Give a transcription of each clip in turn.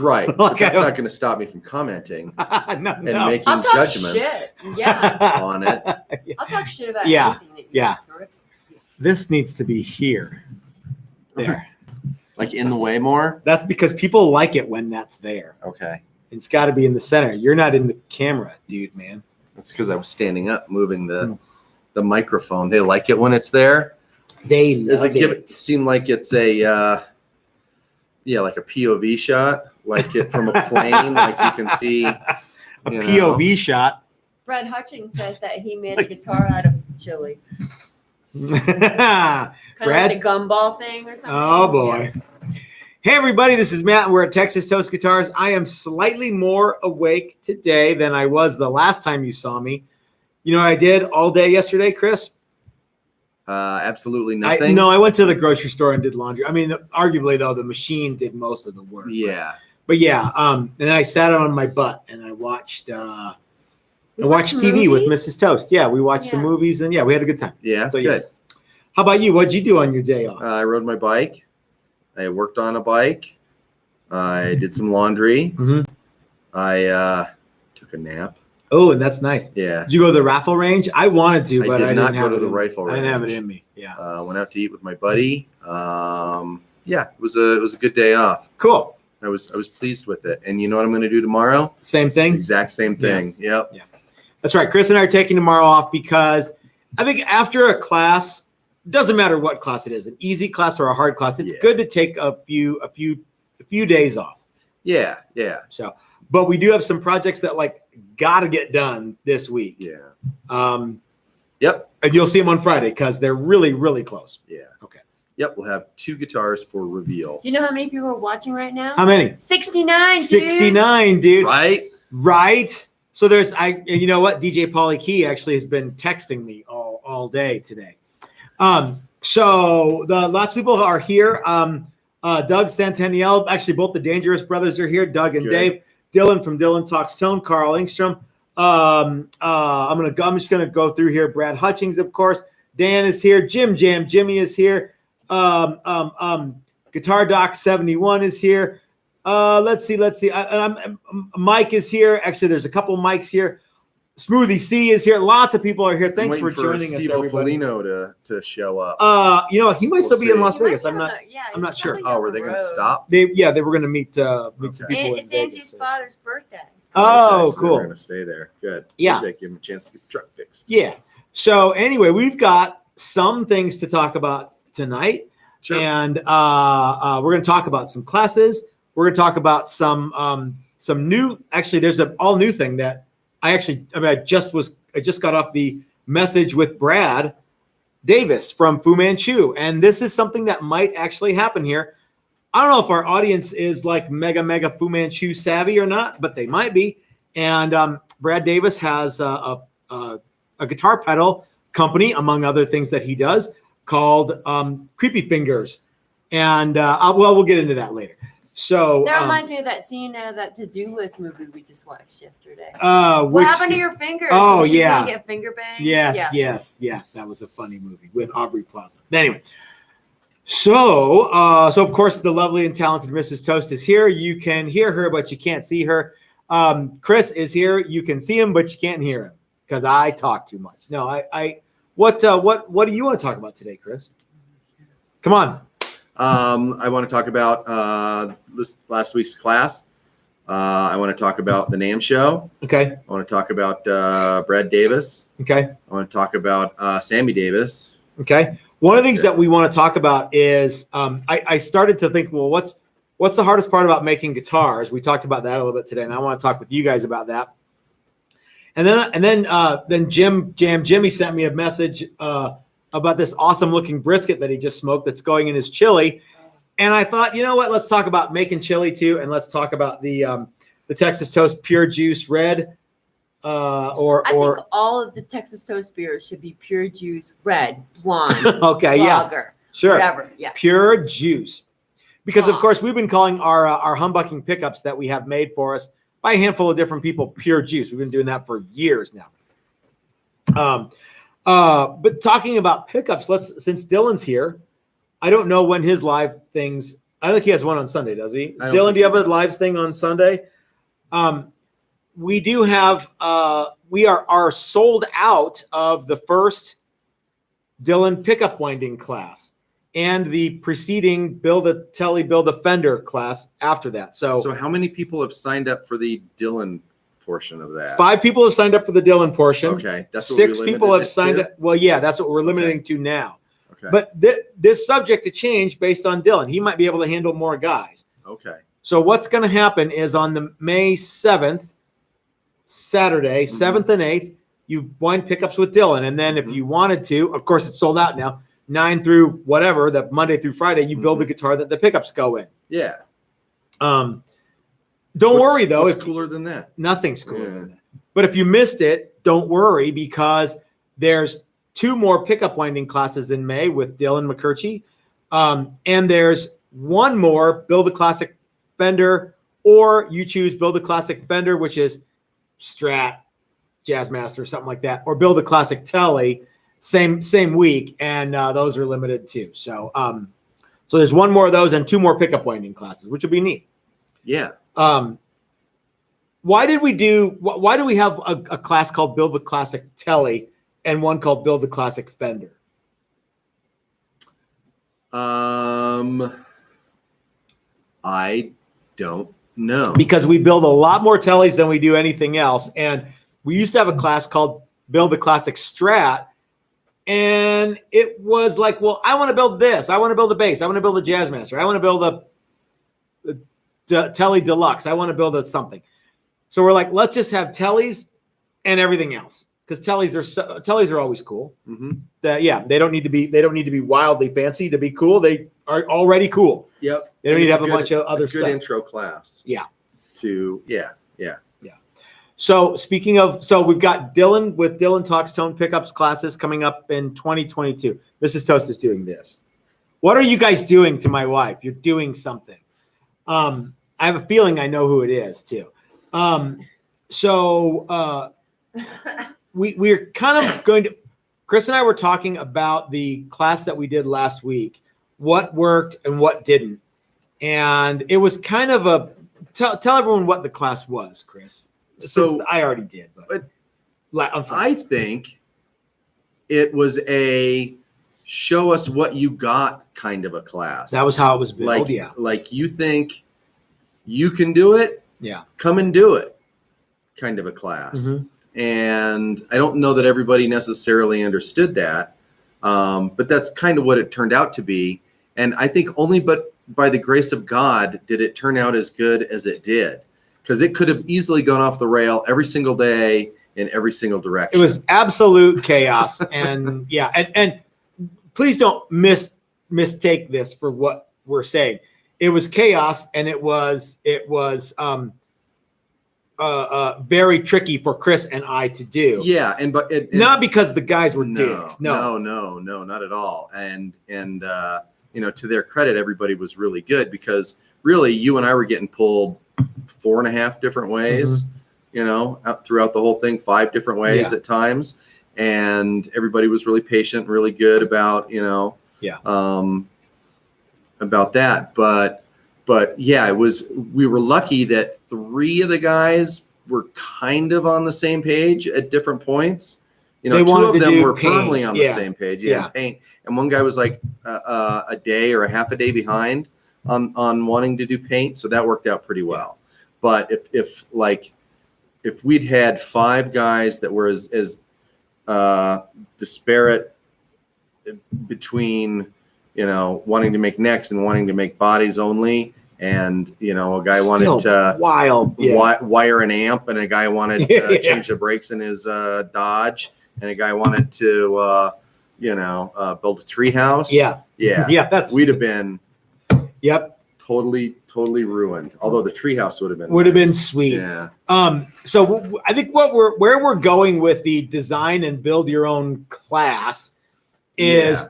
Right. But that's not going to stop me from commenting and making judgments on it. I'll talk shit about anything that you This needs to be here. There. Like in the way more? That's because people like it when that's there. Okay. It's got to be in the center. You're not in the camera, dude, man. That's because I was standing up, moving the microphone. They like it when it's there. They love Does it seem like it's a like a POV shot, like it from a plane, like you can see a POV shot. Brad Hutchings says that he made a guitar out of chili. Kind of like a gumball thing or something. Oh boy. Yeah. Hey everybody, this is Matt and we're at Texas Toast Guitars. I am slightly more awake today than I was the last time you saw me. You know what I did all day yesterday, Chris? Absolutely nothing. I went to the grocery store and did laundry. I mean, arguably though, the machine did most of the work. Yeah. But yeah, and then I sat on my butt and I watched TV movies? with Mrs. Toast. Yeah, we watched some movies and we had a good time. Yeah, so, good. How about you? What'd you do on your day off? I rode my bike. I worked on a bike. I did some laundry. Mm-hmm. I took a nap. Oh, and that's nice. Yeah. Did you go to the raffle range? I wanted to, but I didn't not have go to the it rifle range. I didn't have it in me. Yeah. Went out to eat with my buddy. It was a good day off. Cool. I was pleased with it. And you know what I'm going to do tomorrow? Same thing. Exact same thing. Yeah. Yep. Yeah. That's right. Chris and I are taking tomorrow off because I think after a class, doesn't matter what class it is, an easy class or a hard class, it's good to take a few days off. Yeah. Yeah. So, but we do have some projects that got to get done this week. Yeah. Yep. And you'll see them on Friday because they're really, really close. Yeah. Okay. Yep. We'll have 2 guitars for reveal. You know how many people are watching right now? How many? 69, dude. 69, dude. Right. So you know what? DJ Pauly Key actually has been texting me all day today. So lots of people are here. Doug Santaniel, actually both the Dangerous brothers are here. Doug and Dave. Dylan from Dylan Talks Tone. Carl Engstrom. I'm just gonna go through here. Brad Hutchings, of course. Dan is here. Jimmy is here. Guitar Doc 71 is here. Let's see. Mike is here. Actually, there's a couple mics here. Smoothie C is here. Lots of people are here. Thanks for joining us, everybody. Folino to show up. He might still be in Las Vegas. I'm not sure. Oh, were they going to stop? They were going to meet some people. It's Angie's father's birthday. Oh, so cool. They're going to stay there. Good. Yeah. They give them a chance to get the truck fixed. Yeah. So anyway, we've got some things to talk about tonight, and we're going to talk about some classes. We're going to talk about some new. Actually, there's an all new thing that I just got off the message with Brad Davis from Fu Manchu, and this is something that might actually happen here. I don't know if our audience is mega Fu Manchu savvy or not, but they might be. And Brad Davis has a guitar pedal company, among other things that he does, called Creepy Fingers. And we'll get into that later. So that reminds me of that scene out of that To-Do List movie we just watched yesterday. What happened to your fingers? Oh, yeah. Get finger banged? Yes. That was a funny movie with Aubrey Plaza. Anyway, so of course the lovely and talented Mrs. Toast is here. You can hear her, but you can't see her. Chris is here. You can see him, but you can't hear him because I talk too much. No, what do you want to talk about today, Chris? Come on. I want to talk about this last week's class. I want to talk about the NAMM show. Okay. I want to talk about Brad Davis. Okay. I want to talk about Sammy Davis. Okay. One of the things that we want to talk about is I started to think, well, what's the hardest part about making guitars? We talked about that a little bit today, and I want to talk with you guys about that. And then Jimmy sent me a message about this awesome looking brisket that he just smoked that's going in his chili. And I thought, you know what? Let's talk about making chili too. And let's talk about the Texas Toast Pure Juice Red. I think all of the Texas Toast beers should be Pure Juice Red, Blonde, okay, Lager, sure. Whatever. Yeah. Pure Juice. Because of course we've been calling our humbucking pickups that we have made for us by a handful of different people Pure Juice. We've been doing that for years now. But talking about pickups, since Dylan's here, I don't know when his live things I think he has one on Sunday, does he? I don't Dylan, think do you have he a does. live thing on Sunday? We do have, we are sold out of the first Dylan pickup winding class and the preceding Build a Telly, Build a Fender class after that. So how many people have signed up for the Dylan portion of that? 5 people have signed up for the Dylan portion. Okay. That's what 6 we people limited have it signed to? up. Well, yeah, that's what we're limiting to now. Okay. But this subject to change based on Dylan. He might be able to handle more guys. Okay. So what's going to happen is on the May 7th, Saturday, 7th and 8th, you wind pickups with Dylan. And then if you wanted to, of course, it's sold out now, 9 through whatever, that Monday through Friday, you build the guitar that the pickups go in. Yeah. Don't worry, though. What's cooler than that? Nothing's cooler than that. But if you missed it, don't worry, because there's 2 more pickup winding classes in May with Dylan McCurchie. And there's 1 more Build a Classic Fender, or you choose Build a Classic Fender, which is Strat, Jazzmaster, something like that, or Build a Classic Telly, same week, and those are limited too. So so there's 1 more of those and 2 more pickup winding classes, which will be neat. Yeah. Why do we have a class called Build the Classic Telly and one called Build the Classic Fender? I don't know. Because we build a lot more Tellys than we do anything else. And we used to have a class called Build the Classic Strat. And it was like, well, I want to build this. I want to build a bass. I want to build a Jazzmaster. I want to build a Telly Deluxe. I want to build a something. So we're like, let's just have Tellys and everything else. Because Tellys are always cool. Mm-hmm. They don't need to be wildly fancy to be cool. They are already cool. Yep. They don't need to have a bunch of other good stuff. intro class. Yeah. Yeah. So speaking of, we've got Dylan with Dylan Talks Tone pickups classes coming up in 2022. Mrs. Toast is doing this. What are you guys doing to my wife? You're doing something. I have a feeling I know who it is too. We're kind of going to, Chris and I were talking about the class that we did last week, what worked and what didn't. And it was kind of tell everyone what the class was, Chris. So I already did, but I think it was a show us what you got kind of a class. That was how it was built. Like you think you can do it? Yeah. Come and do it kind of a class. Mm-hmm. And I don't know that everybody necessarily understood that. But that's kind of what it turned out to be. And I think only but by the grace of God did it turn out as good as it did. Because it could have easily gone off the rail every single day in every single direction. It was absolute chaos. And and please don't mistake this for what we're saying. It was chaos, and it was very tricky for Chris and I to do. Yeah, and not because the guys were dicks. No, not at all. And to their credit, everybody was really good, because really you and I were getting pulled 4.5 different ways, out throughout the whole thing, 5 different ways at times. And everybody was really patient, really good about, about that. But yeah, we were lucky that 3 of the guys were kind of on the same page at different points. 2 of them were firmly on the same page. Paint. And one guy was like a day or a half a day behind on wanting to do paint. So that worked out pretty well. But if we'd had 5 guys that were as disparate between, wanting to make necks and wanting to make bodies only, and a guy wanted to wire an amp, and a guy wanted to change the brakes in his Dodge, and a guy wanted to build a tree house. We'd have been totally ruined. Although the treehouse would have been sweet. Yeah. So I think where we're going with the design and build your own class is,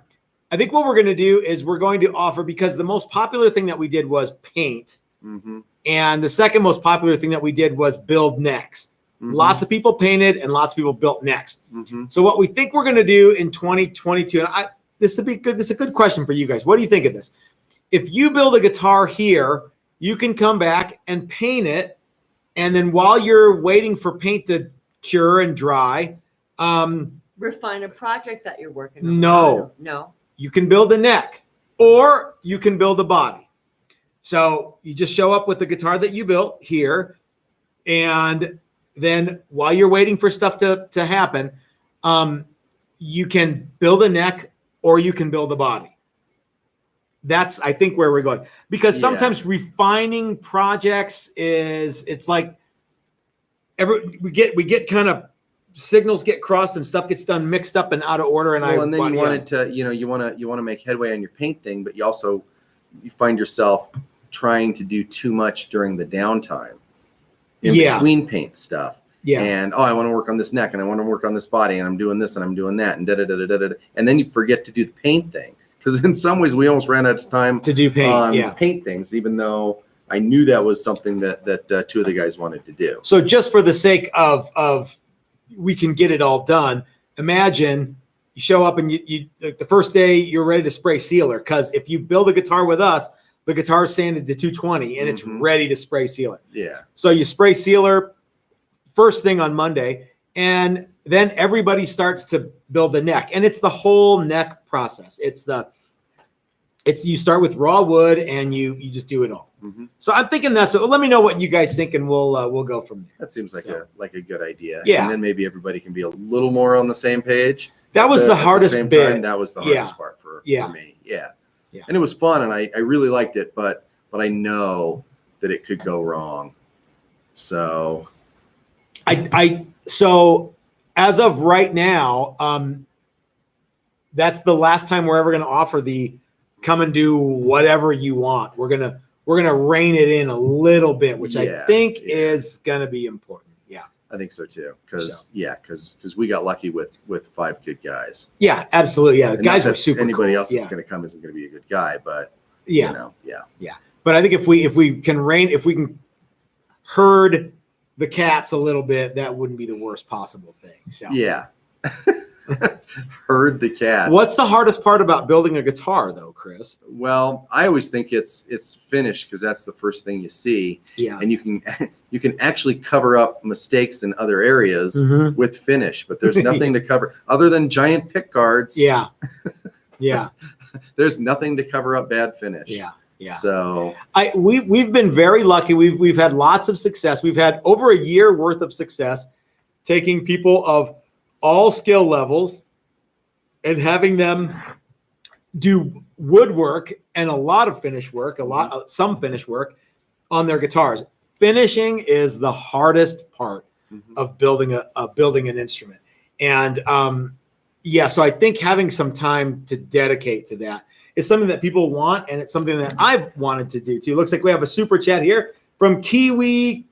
I think what we're going to do is we're going to offer, because the most popular thing that we did was paint, and the second most popular thing that we did was build necks. Lots of people painted and lots of people built necks. So what we think we're going to do in 2022, and this is a good question for you guys. What do you think of this? if you build a guitar here, you can come back and paint it. And then while you're waiting for paint to cure and dry, refine a project that you're working on. No. You can build a neck or you can build a body. So you just show up with the guitar that you built here. And then while you're waiting for stuff to happen, you can build a neck or you can build a body. That's, I think, where we're going. Because sometimes refining projects it's like we get kind of signals get crossed and stuff gets done mixed up and out of order. And then you wanted to, you want to make headway on your paint thing, but you find yourself trying to do too much during the downtime in between paint stuff. Yeah. And I want to work on this neck and I want to work on this body and I'm doing this and I'm doing that and and then you forget to do the paint thing. Because in some ways we almost ran out of time to do paint on paint things, even though I knew that was something that two of the guys wanted to do. So just for the sake of we can get it all done, imagine you show up and you the first day you're ready to spray sealer, because if you build a guitar with us, the guitar is sanded to 220 and it's ready to spray sealer. Yeah. So you spray sealer first thing on Monday, and then everybody starts to build the neck, and it's the whole neck process. You start with raw wood and you just do it all. So I'm thinking let me know what you guys think and we'll go from there. That seems like a good idea. Yeah. And then maybe everybody can be a little more on the same page. That was the hardest bit. That was the hardest part for me. Yeah. And it was fun and I really liked it, but I know that it could go wrong. So so as of right now, that's the last time we're ever going to offer the come and do whatever you want. We're gonna rein it in a little bit, which I think is gonna be important. Yeah, I think so too. Because we got lucky with 5 good guys. Yeah, absolutely. Yeah, the guys are super. Anybody cool. else that's going to come isn't going to be a good guy, but yeah. But I think if we can herd the cats a little bit, that wouldn't be the worst possible thing. So yeah. Herd the cat. What's the hardest part about building a guitar, though, Chris? Well, I always think it's finished, because that's the first thing you see. Yeah. And you can actually cover up mistakes in other areas with finish, but there's nothing to cover other than giant pick guards. Yeah. Yeah. There's nothing to cover up bad finish. Yeah. Yeah. So we've been very lucky. We've had lots of success. We've had over a year worth of success taking people of all skill levels and having them do woodwork and a lot of finish work, some finish work on their guitars. Finishing is the hardest part of building an instrument. And so I think having some time to dedicate to that is something that people want, and it's something that I've wanted to do too. Looks like we have a super chat here from Kiwi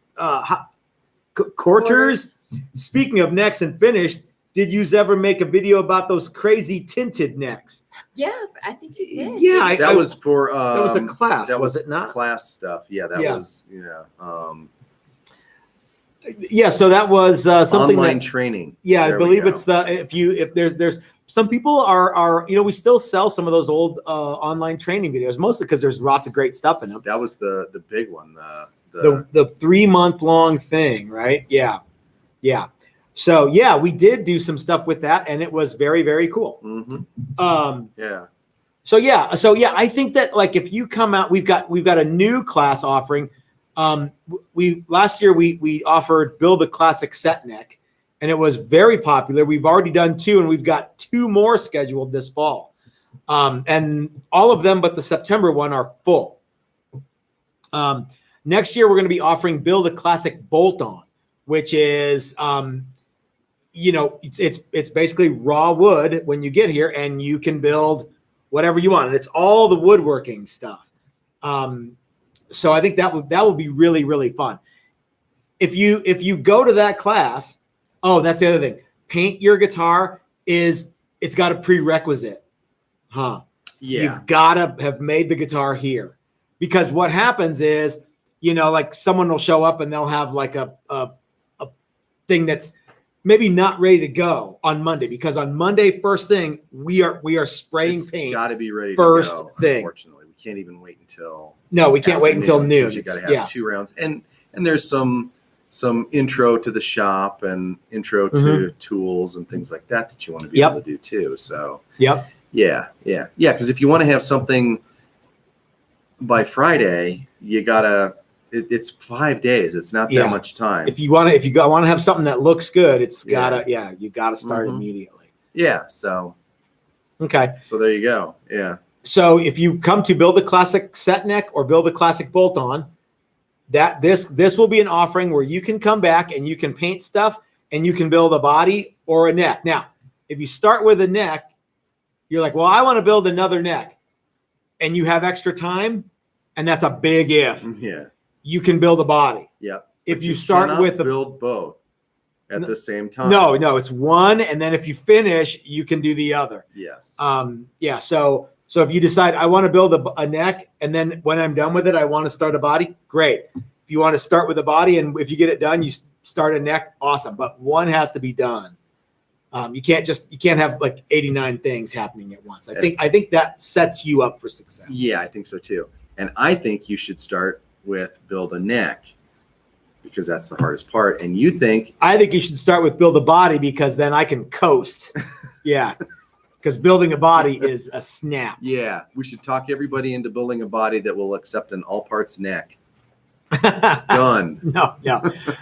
Quarters. Speaking of necks and finish, did you ever make a video about those crazy tinted necks? Yeah, I think you did. Yeah, that was for that was a class. That was it not class stuff? Yeah, that was so that was something online training. Yeah, I believe it's if there's some people are we still sell some of those old online training videos, mostly because there's lots of great stuff in them. That was the big one, the 3-month-long thing, right? Yeah. So we did do some stuff with that, and it was very, very cool. So I think that, like, if you come out, we've got a new class offering. Last year we offered build a classic set neck, and it was very popular. We've already done 2, and we've got 2 more scheduled this fall. And all of them but the September one are full. Next year we're going to be offering build a classic bolt on, which is it's basically raw wood when you get here, and you can build whatever you want, and it's all the woodworking stuff. So I think that will be really, really fun. If you go to that class, that's the other thing. Paint your guitar it's got a prerequisite, huh? Yeah, you've got to have made the guitar here, because what happens is, like, someone will show up and they'll have like a thing that's maybe not ready to go on Monday, because on Monday first thing we are spraying paint. Got to be ready first to go. Thing. Unfortunately, we can't even wait until. No, we can't wait until noon. You got to have 2 rounds, and there's some intro to the shop and intro to tools and things like that you want to be able to do too. So yeah. Because if you want to have something by Friday, you gotta. It's 5 days. It's not that much time. If you want to have something that looks good, it's gotta you gotta start immediately. Yeah. So. Okay. So there you go. Yeah. So if you come to build a classic set neck or build a classic bolt on, this will be an offering where you can come back and you can paint stuff and you can build a body or a neck. Now, if you start with a neck, you're like, well, I want to build another neck, and you have extra time, and that's a big if. Yeah. You can build a body. Yeah. If you start with build both at the same time. No, it's one, and then if you finish, you can do the other. Yes. So if you decide I want to build a neck, and then when I'm done with it, I want to start a body, great. If you want to start with a body, and if you get it done, you start a neck, awesome. But one has to be done. You can't have like 89 things happening at once. I think that sets you up for success. Yeah, I think so too. And I think you should start with build a neck, because that's the hardest part. And I think you should start with build a body, because then I can coast. Yeah. Because building a body is a snap. Yeah. We should talk everybody into building a body that will accept an all parts neck. Done. No.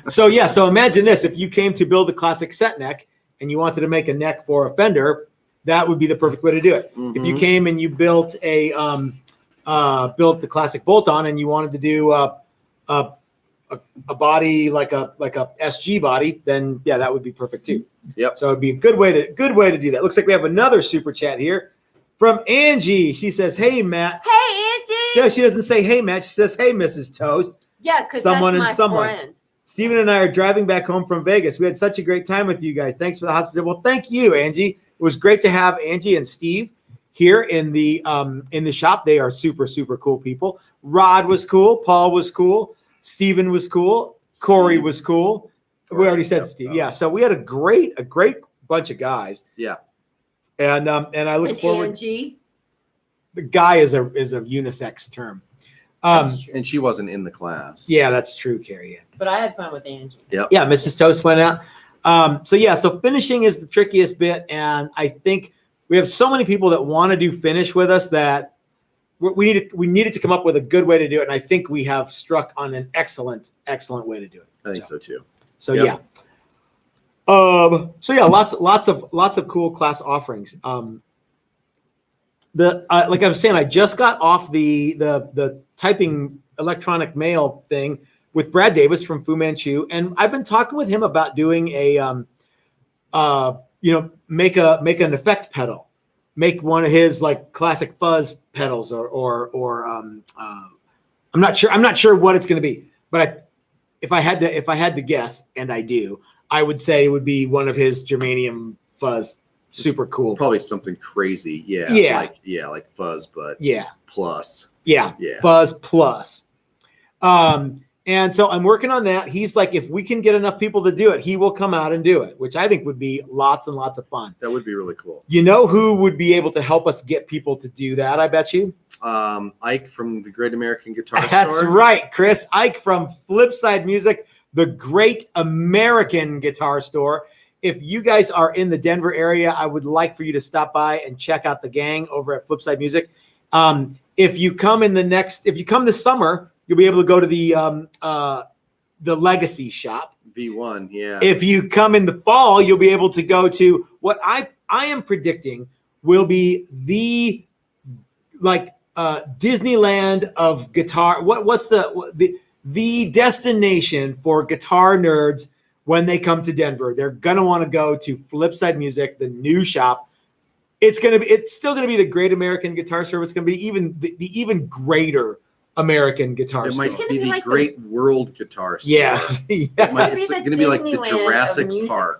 So imagine this. If you came to build a classic set neck and you wanted to make a neck for a fender, that would be the perfect way to do it. If you came and you built the classic bolt on and you wanted to do a body like a SG body, then that would be perfect too. Yep. So it'd be a good way to do that. Looks like we have another super chat here from Angie. She says, "Hey Matt." Hey Angie. So she doesn't say "Hey Matt." She says, "Hey Mrs. Toast." Yeah, because someone friend. Steven and I are driving back home from Vegas. We had such a great time with you guys. Thanks for the hospitality. Well, thank you, Angie. It was great to have Angie and Steve here in the shop. They are super, super cool people. Rod was cool. Paul was cool. Steven was cool. Corey was cool. We already said Steve. Yeah. So we had a great bunch of guys. Yeah. And I look forward. Angie. The guy is a unisex term. And she wasn't in the class. Yeah, that's true, Carrie. But I had fun with Angie. Yep. Yeah, Mrs. Toast went out. So finishing is the trickiest bit, and I think we have so many people that want to do finish with us that we needed to come up with a good way to do it, and I think we have struck on an excellent way to do it. I think so too. So yep. Lots of cool class offerings. Like I was saying, I just got off the typing electronic mail thing with Brad Davis from Fu Manchu, and I've been talking with him about doing a make an effect pedal, make one of his like classic fuzz pedals, or I'm not sure what it's going to be, but if I had to guess, and I do, I would say it would be one of his germanium fuzz. Super cool. Probably something crazy. Yeah. Like fuzz, but plus. Yeah. Fuzz plus. And so I'm working on that. He's like, if we can get enough people to do it, he will come out and do it, which I think would be lots and lots of fun. That would be really cool. You know who would be able to help us get people to do that, I bet you? Ike from the Great American Guitar Store. That's right, Chris. Ike from Flipside Music, the Great American Guitar Store. If you guys are in the Denver area, I would like for you to stop by and check out the gang over at Flipside Music. If you come this summer, you'll be able to go to the Legacy shop. V1, yeah. If you come in the fall, you'll be able to go to what I am predicting will be the Disneyland of guitar. What's the destination for guitar nerds when they come to Denver? They're gonna want to go to Flipside Music, the new shop. It's still gonna be the Great American Guitar Store. It's gonna be the even greater American Guitar Store. It might be the Great World Guitar Store. Yes. It's going to be like the Jurassic Park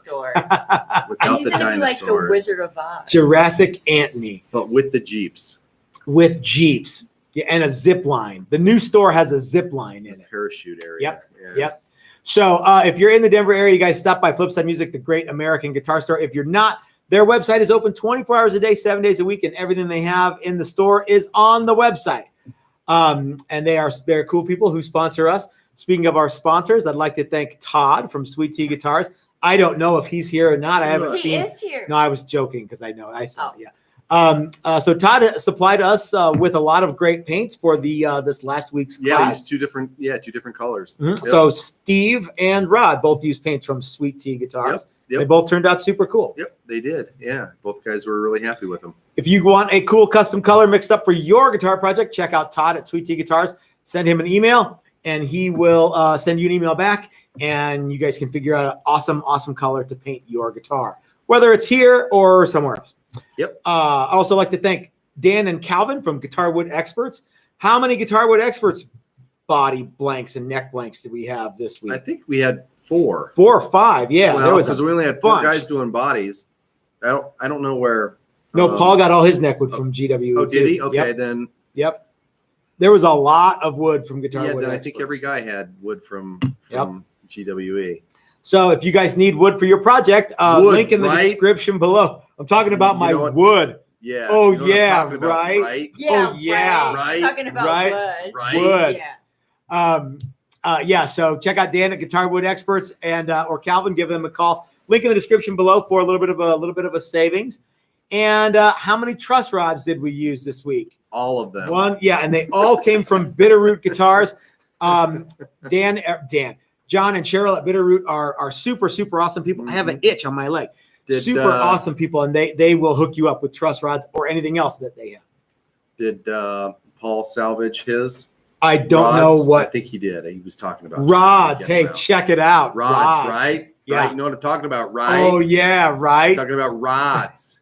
without the dinosaurs. Like the Wizard of Oz. Jurassic Antony. But with the Jeeps. With Jeeps. Yeah, and a zip line. The new store has a zip line in it. Parachute area. Yep. So if you're in the Denver area, you guys stop by Flipside Music, the Great American Guitar Store. If you're not, their website is open 24 hours a day, 7 days a week, and everything they have in the store is on the website. And they're cool people who sponsor us. Speaking of our sponsors, I'd like to thank Todd from SweetT Guitars. I don't know if he's here or not. I haven't seen. He is here. No, I was joking because I know I saw. Yeah. So Todd supplied us with a lot of great paints for the this last week's class. Yeah, used two different colors. Mm-hmm. Yep. So Steve and Rod both used paints from SweetT Guitars. Yep. They both turned out super cool. Yep, they did. Yeah, both guys were really happy with them. If you want a cool custom color mixed up for your guitar project, check out Todd at SweetT Guitars. Send him an email, and he will send you an email back, and you guys can figure out an awesome color to paint your guitar, whether it's here or somewhere else. Yep. I also like to thank Dan and Calvin from Guitar Wood Experts. How many Guitar Wood Experts body blanks and neck blanks did we have this week? I think we had 4. 4 or 5. Yeah, well, there was because we only had 4 guys doing bodies. I don't know where. No, Paul got all his neck wood from GWE. Oh, did he? Okay, yep. then. Yep. There was a lot of wood from Guitar Wood. Yeah, then Experts. I think every guy had wood from GWE. So if you guys need wood for your project, link in the description below. I'm talking about my wood. Yeah. Oh, you know yeah, about, right? Yeah, oh, yeah. Right. Talking about wood. Right. Yeah. Yeah, so check out Dan at Guitar Wood Experts and or Calvin, give them a call. Link in the description below for a little bit of a savings. And how many truss rods did we use this week? All of them. 1, yeah, and they all came from Bitterroot Guitars. John and Cheryl at Bitterroot are super awesome people. Mm-hmm. I have an itch on my leg. Super awesome people, and they will hook you up with truss rods or anything else that they have. Did Paul salvage his? I don't know what. I think he did. He was talking about rods. Hey, check it out. Rods, right? Yeah. Right. You know what I'm talking about, right? Oh yeah, right. I'm talking about rods.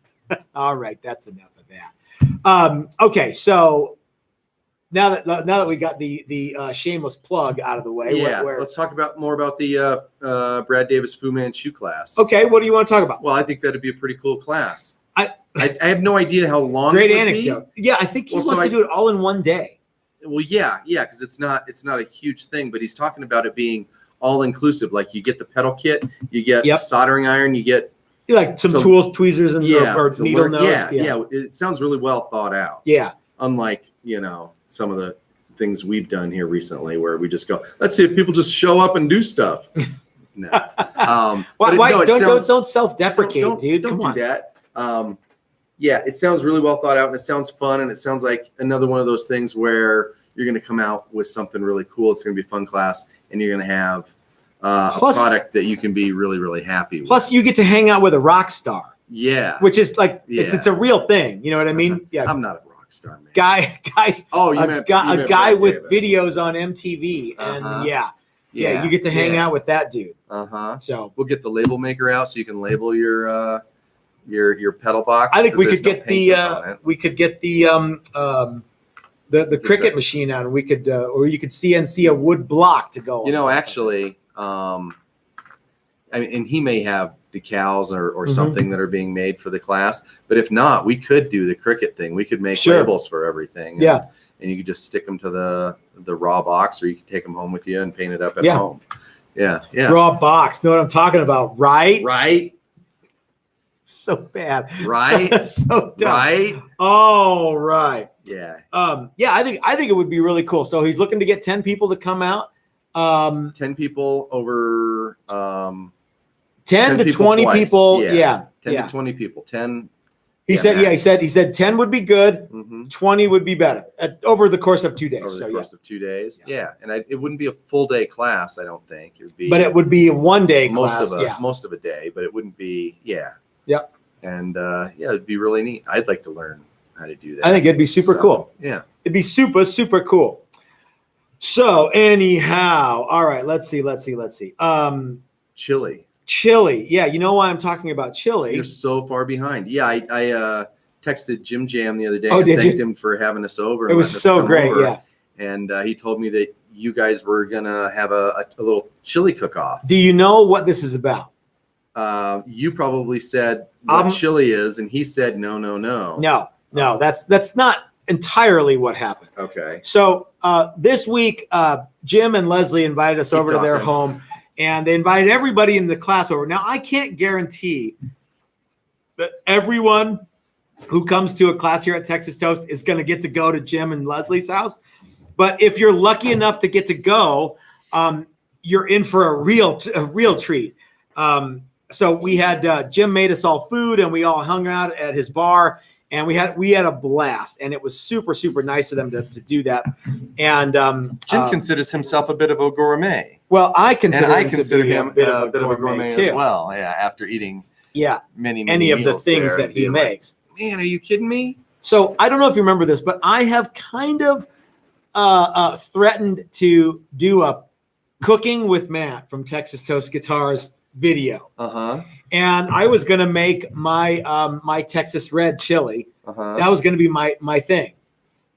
All right, that's enough of that. Okay, so now that we got the shameless plug out of the way, let's talk more about the Brad Davis Fu Manchu class. Okay, what do you want to talk about? Well, I think that'd be a pretty cool class. I have no idea how long. Great it would anecdote. Be. Yeah, I think he wants to do it all in one day. Well, yeah, because it's not a huge thing, but he's talking about it being all inclusive. Like you get the pedal kit, you get soldering iron, you get like some tools, tweezers, and or needle nose. Yeah. It sounds really well thought out. Yeah. Unlike some of the things we've done here recently, where we just go, let's see if people just show up and do stuff. No. Don't self-deprecate, dude. Don't do that. Yeah, it sounds really well thought out, and it sounds fun, and it sounds like another one of those things where you're going to come out with something really cool. It's going to be a fun class, and you're going to have a product that you can be really, really happy with. Plus, you get to hang out with a rock star. Yeah. Which is like, it's a real thing. You know what I mean? Yeah. I'm not a rock star, man. Guys. Oh, you meant a guy with videos on MTV. And you get to hang out with that dude. So we'll get the label maker out so you can label your pedal box. I think we could get the Cricut machine out, and we could or you could CNC a wood block to go. Actually, I mean, and he may have decals or something that are being made for the class, but if not, we could do the Cricut thing. We could make labels for everything. And you could just stick them to the raw box, or you could take them home with you and paint it up at home. Yeah. Raw box. Know what I'm talking about, right? Right. So bad. Right. So dumb. Right. Oh, right. Yeah. I think it would be really cool. So he's looking to get 10 people to come out. 10 people over 10 to 20 people. 10 to 20 people. 10. He said 10 would be good. 20 would be better over the course of 2 days. Over the course of 2 days. Yeah. And it wouldn't be a full day class, I don't think. It would be. But it would be a 1 day class. Most of a day, but it wouldn't be. Yep. And it'd be really neat. I'd like to learn how to do that. I think it'd be super cool. Yeah. It'd be super cool. So anyhow, all right, let's see. Chili. Yeah, you know why I'm talking about chili? You're so far behind. Yeah, I texted Jim Jam the other day and thanked him for having us over. It was so great, yeah. And he told me that you guys were going to have a little chili cook-off. Do you know what this is about? You probably said what chili is, and he said no. No, that's not entirely what happened. Okay. So this week, Jim and Leslie invited us over to their home, and they invited everybody in the class over. Now, I can't guarantee that everyone who comes to a class here at Texas Toast is going to get to go to Jim and Leslie's house, But if you're lucky enough to get to go, you're in for a real treat. So we had Jim made us all food, and we all hung out at his bar, and we had a blast, and it was super, super nice of them to do that. And Jim considers himself a bit of a gourmet. Well, I consider him a bit of a gourmet too. as well. Yeah, after eating many any of the things that he makes. Man, are you kidding me? So I don't know if you remember this, but I have kind of threatened to do a cooking with Matt from Texas Toast Guitars video. And I was going to make my my Texas red chili. That was going to be my thing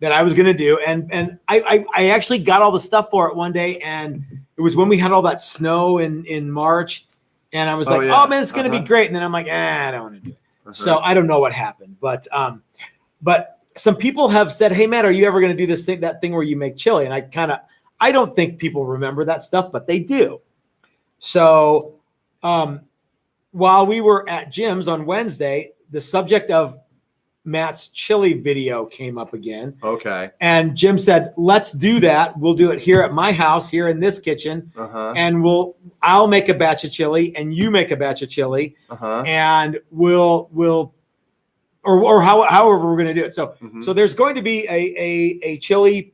that I was going to do. And I actually got all the stuff for it one day, and it was when we had all that snow in March, and I was like, oh man, it's going to be great. And then I'm like, I don't want to do it. So I don't know what happened, but some people have said, hey Matt, are you ever going to do that thing where you make chili? And I don't think people remember that stuff, but they do. So while we were at Jim's on Wednesday, the subject of Matt's chili video came up again. Okay. And Jim said, let's do that. We'll do it here at my house, here in this kitchen. And I'll make a batch of chili and you make a batch of chili. And we'll however we're going to do it. So so there's going to be a chili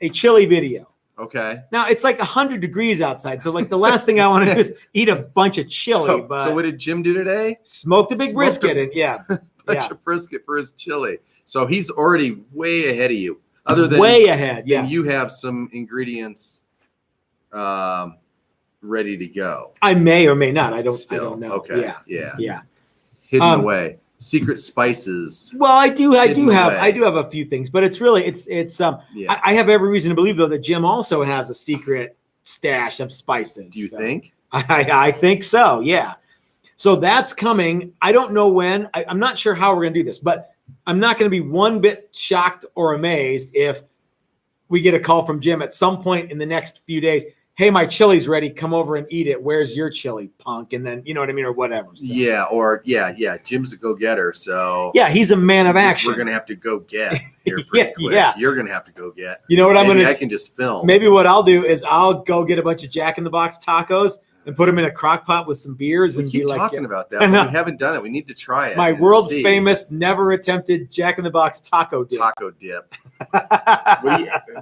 video. Okay. Now it's like 100 degrees outside. So like the last thing I want to do is eat a bunch of chili. So what did Jim do today? Smoked a big brisket and bunch of brisket for his chili. So he's already way ahead of you. Other than you have some ingredients ready to go. I may or may not. I don't know. Okay. Yeah. Hidden away. Secret spices. Well, I do have a few things, but it's really I have every reason to believe though that Jim also has a secret stash of spices. Do you think? I think so. Yeah. So that's coming. I don't know when. I'm not sure how we're going to do this, but I'm not going to be one bit shocked or amazed if we get a call from Jim at some point in the next few days. Hey, my chili's ready. Come over and eat it. Where's your chili, punk? And then, you know what I mean? Or whatever. So. Yeah. Jim's a go-getter. So yeah, he's a man of action. We're going to have to go get here pretty quick. Yeah. You're going to have to go get. You know what I'm going to I can just film. Maybe what I'll do is I'll go get a bunch of Jack in the Box tacos and put them in a crock pot with some beers. We and keep be like, talking about that. But we haven't done it. We need to try it. My world famous, never attempted Jack in the Box taco dip. Taco dip.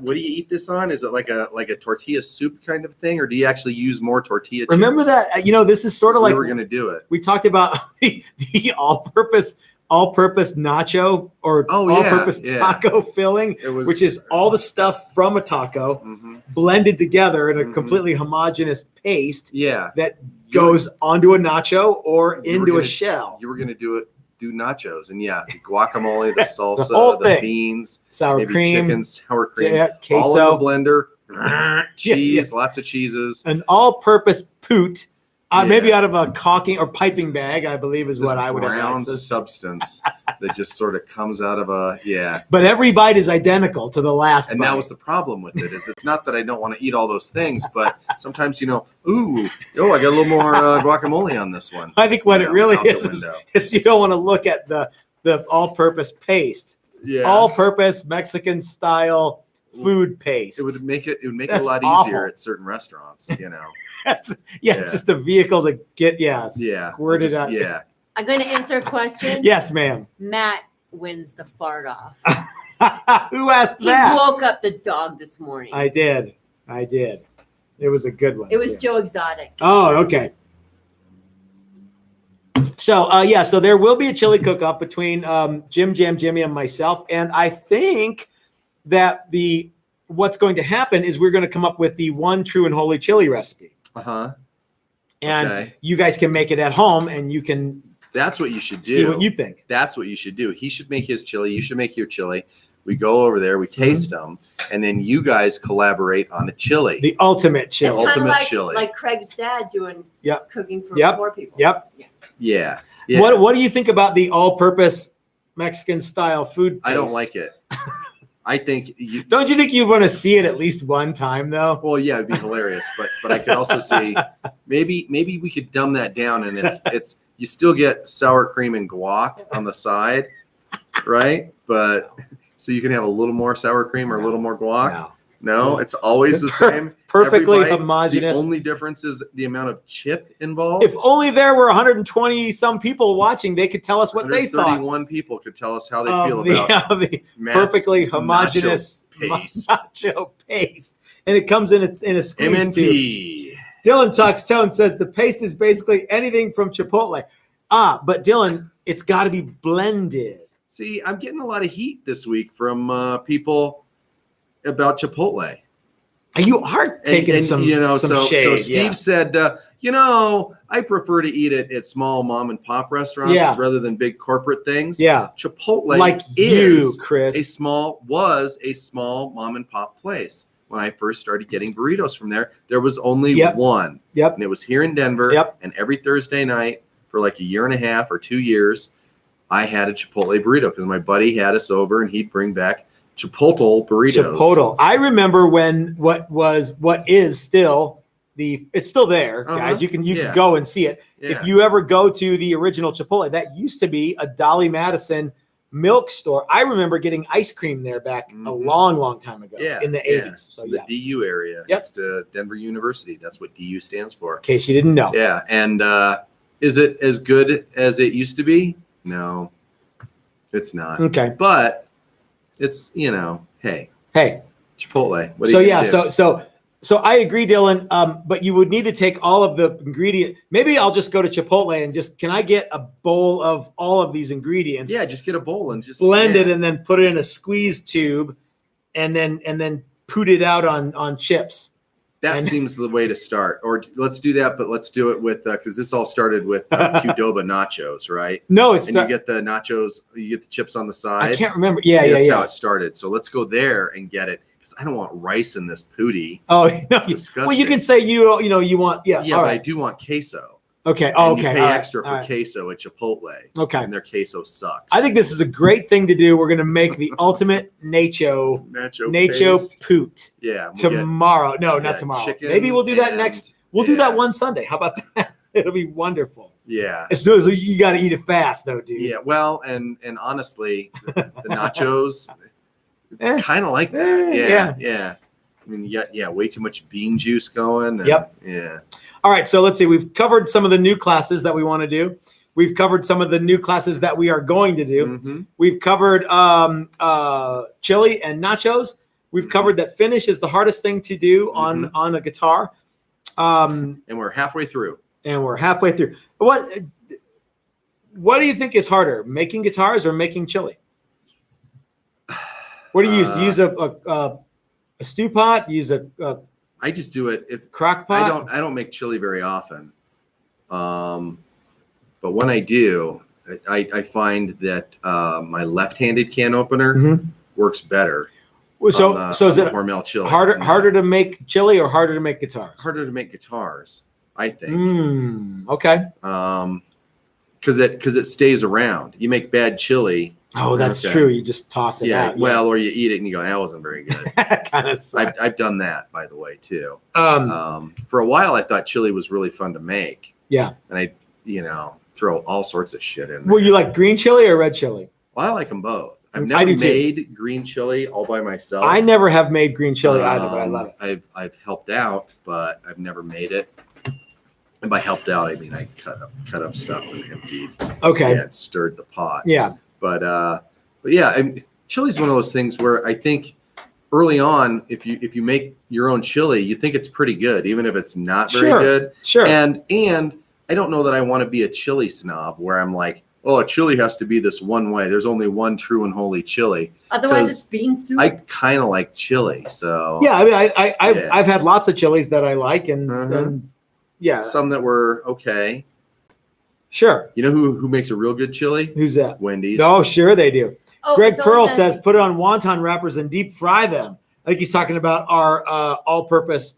What do you eat this on? Is it like a tortilla soup kind of thing, or do you actually use more tortilla chips? Remember that? This is sort of like we're going to do it. We talked about the all-purpose nacho or all-purpose taco filling, which is all the stuff from a taco blended together in a completely homogeneous paste that goes onto a nacho or into a shell. You were going to do nachos, and the guacamole, the salsa, the beans, sour cream, chicken, sour cream, queso, all in the blender, cheese, lots of cheeses, an all-purpose poot. Maybe out of a caulking or piping bag, I believe is what I would have. Brown substance that just sort of comes out of But every bite is identical to the last and bite. That was the problem with it. Is it's not that I don't want to eat all those things, but sometimes I got a little more guacamole on this one. I think what it really is you don't want to look at the all-purpose paste. Yeah. All-purpose Mexican style food paste. It would make it a lot easier at certain restaurants, It's just a vehicle to get squirted out. Yeah. I'm going to answer a question. Yes, ma'am. Matt wins the fart off. Who asked He that? He woke up the dog this morning. I did. It was a good one. It was Joe Exotic. Oh, okay. So so there will be a chili cook-off between Jim, Jimmy, and myself, and I think that what's going to happen is we're going to come up with the one true and holy chili recipe. And you guys can make it at home, and you can. That's what you should do. See what you think. That's what you should do. He should make his chili. You should make your chili. We go over there, we taste them, and then you guys collaborate on a chili. The ultimate chili. It's kind of like Craig's dad doing cooking for poor people. Yeah. What do you think about the all-purpose Mexican style food paste? I don't like it. I think don't you think you'd want to see it at least one time though? Well, yeah, it'd be hilarious, but I could also see maybe we could dumb that down, and it's you still get sour cream and guac on the side, right? But so you can have a little more sour cream or a little more guac. No, it's always the same. Perfectly Every bite, homogeneous. The only difference is the amount of chip involved. If only there were 120 some people watching, they could tell us what they thought. 131 people could tell us how they feel about the Matt's perfectly homogeneous nacho paste. And it comes in a squeeze tube. MNP. Dylan Tucks Tone says the paste is basically anything from Chipotle. But Dylan, it's got to be blended. See, I'm getting a lot of heat this week from people about Chipotle. You are taking some shade. So Steve said, I prefer to eat it at small mom and pop restaurants rather than big corporate things. Yeah. Chipotle like you, Chris. was a small mom and pop place. When I first started getting burritos from there, there was only one. Yep. And it was here in Denver. Yep. And every Thursday night for like a year and a half or 2 years, I had a Chipotle burrito because my buddy had us over and he'd bring back Chipotle burritos. Chipotle. I remember when what is still it's still there, guys. You can go and see it. Yeah. If you ever go to the original Chipotle, that used to be a Dolly Madison milk store. I remember getting ice cream there back a long time ago in the 80s. So the DU area next to Denver University. That's what DU stands for. In case you didn't know. Yeah. And is it as good as it used to be? No, it's not. Okay. But it's, hey, Chipotle. So I agree, Dylan. But you would need to take all of the ingredient. Maybe I'll just go to Chipotle and can I get a bowl of all of these ingredients? Yeah, just get a bowl and just blend it and then put it in a squeeze tube and then put it out on chips. That seems the way to start. Or let's do that, but let's do it with because this all started with Qdoba nachos, right? No, you get the nachos, you get the chips on the side. I can't remember. Yeah, That's how it started. So let's go there and get it because I don't want rice in this pootie. Oh no, disgusting. Well, you can say you want but I do want queso. Okay. You pay extra for queso at Chipotle. Okay. And their queso sucks. I think this is a great thing to do. We're going to make the ultimate nacho poot. Yeah. Tomorrow. No, not tomorrow. Maybe we'll do that next. We'll do that one Sunday. How about that? It'll be wonderful. Yeah. As soon as you got to eat it fast, though, dude. Yeah. Well, and honestly, the nachos, it's kind of like that. Yeah. I mean, you got way too much bean juice going. Yeah. All right, so let's see. We've covered some of the new classes that we want to do. We've covered some of the new classes that we are going to do. Mm-hmm. We've covered chili and nachos. We've covered that finish is the hardest thing to do on a guitar. And we're halfway through. What do you think is harder, making guitars or making chili? What do you use? Do you use a stew pot? Use a I just do it if crock pot. I don't make chili very often, but when I do, I find that my left-handed can opener works better. So is it Hormel chili harder to make chili or harder to make guitars? Harder to make guitars, I think. Okay. Because it stays around. You make bad chili. Oh, that's true. You just toss it out. Well, or you eat it and you go, that wasn't very good. Kind of sucks. I've done that, by the way, too. For a while, I thought chili was really fun to make. Yeah. And I, throw all sorts of shit in there. Well, you like green chili or red chili? Well, I like them both. I've never made green chili all by myself. I never have made green chili either, but I love it. I've helped out, but I've never made it. And by helped out, I mean I cut up stuff and emptied. Okay. Yeah, and stirred the pot. Yeah. But yeah, chili's one of those things where I think early on, if you make your own chili, you think it's pretty good, even if it's not very good. Sure. And I don't know that I want to be a chili snob where I'm like, oh, a chili has to be this one way. There's only one true and holy chili. Otherwise, it's bean soup. I kind of like chili, so yeah. I mean, I've had lots of chilies that I like, and yeah, some that were okay. Sure. You know who makes a real good chili? Who's that? Wendy's. Oh, sure they do. Oh, Greg Pearl says put it on wonton wrappers and deep fry them. I think he's talking about our all-purpose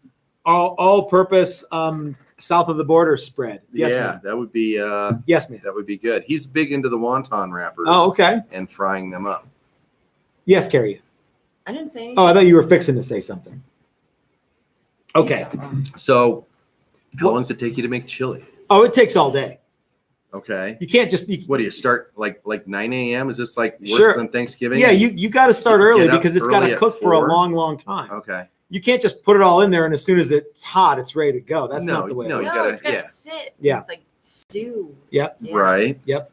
south of the border spread. Yes, yeah, that would be yes, ma'am. That would be good. He's big into the wonton wrappers. Oh, okay. And frying them up. Yes, Carrie. I didn't say anything. Oh, I thought you were fixing to say something. Okay. So how long does it take you to make chili? Oh, it takes all day. Okay. You can't just. What do you start like 9 a.m.? Is this like worse Sure. than Thanksgiving? Yeah, you got to start early Get up because it's got early to at cook for a 4? long time. Okay. You can't just put it all in there and as soon as it's hot, it's ready to go. That's not the way. No, it you works. gotta, it's gotta yeah. sit. Yeah. Like stew. Yep. Yeah. Right. Yep.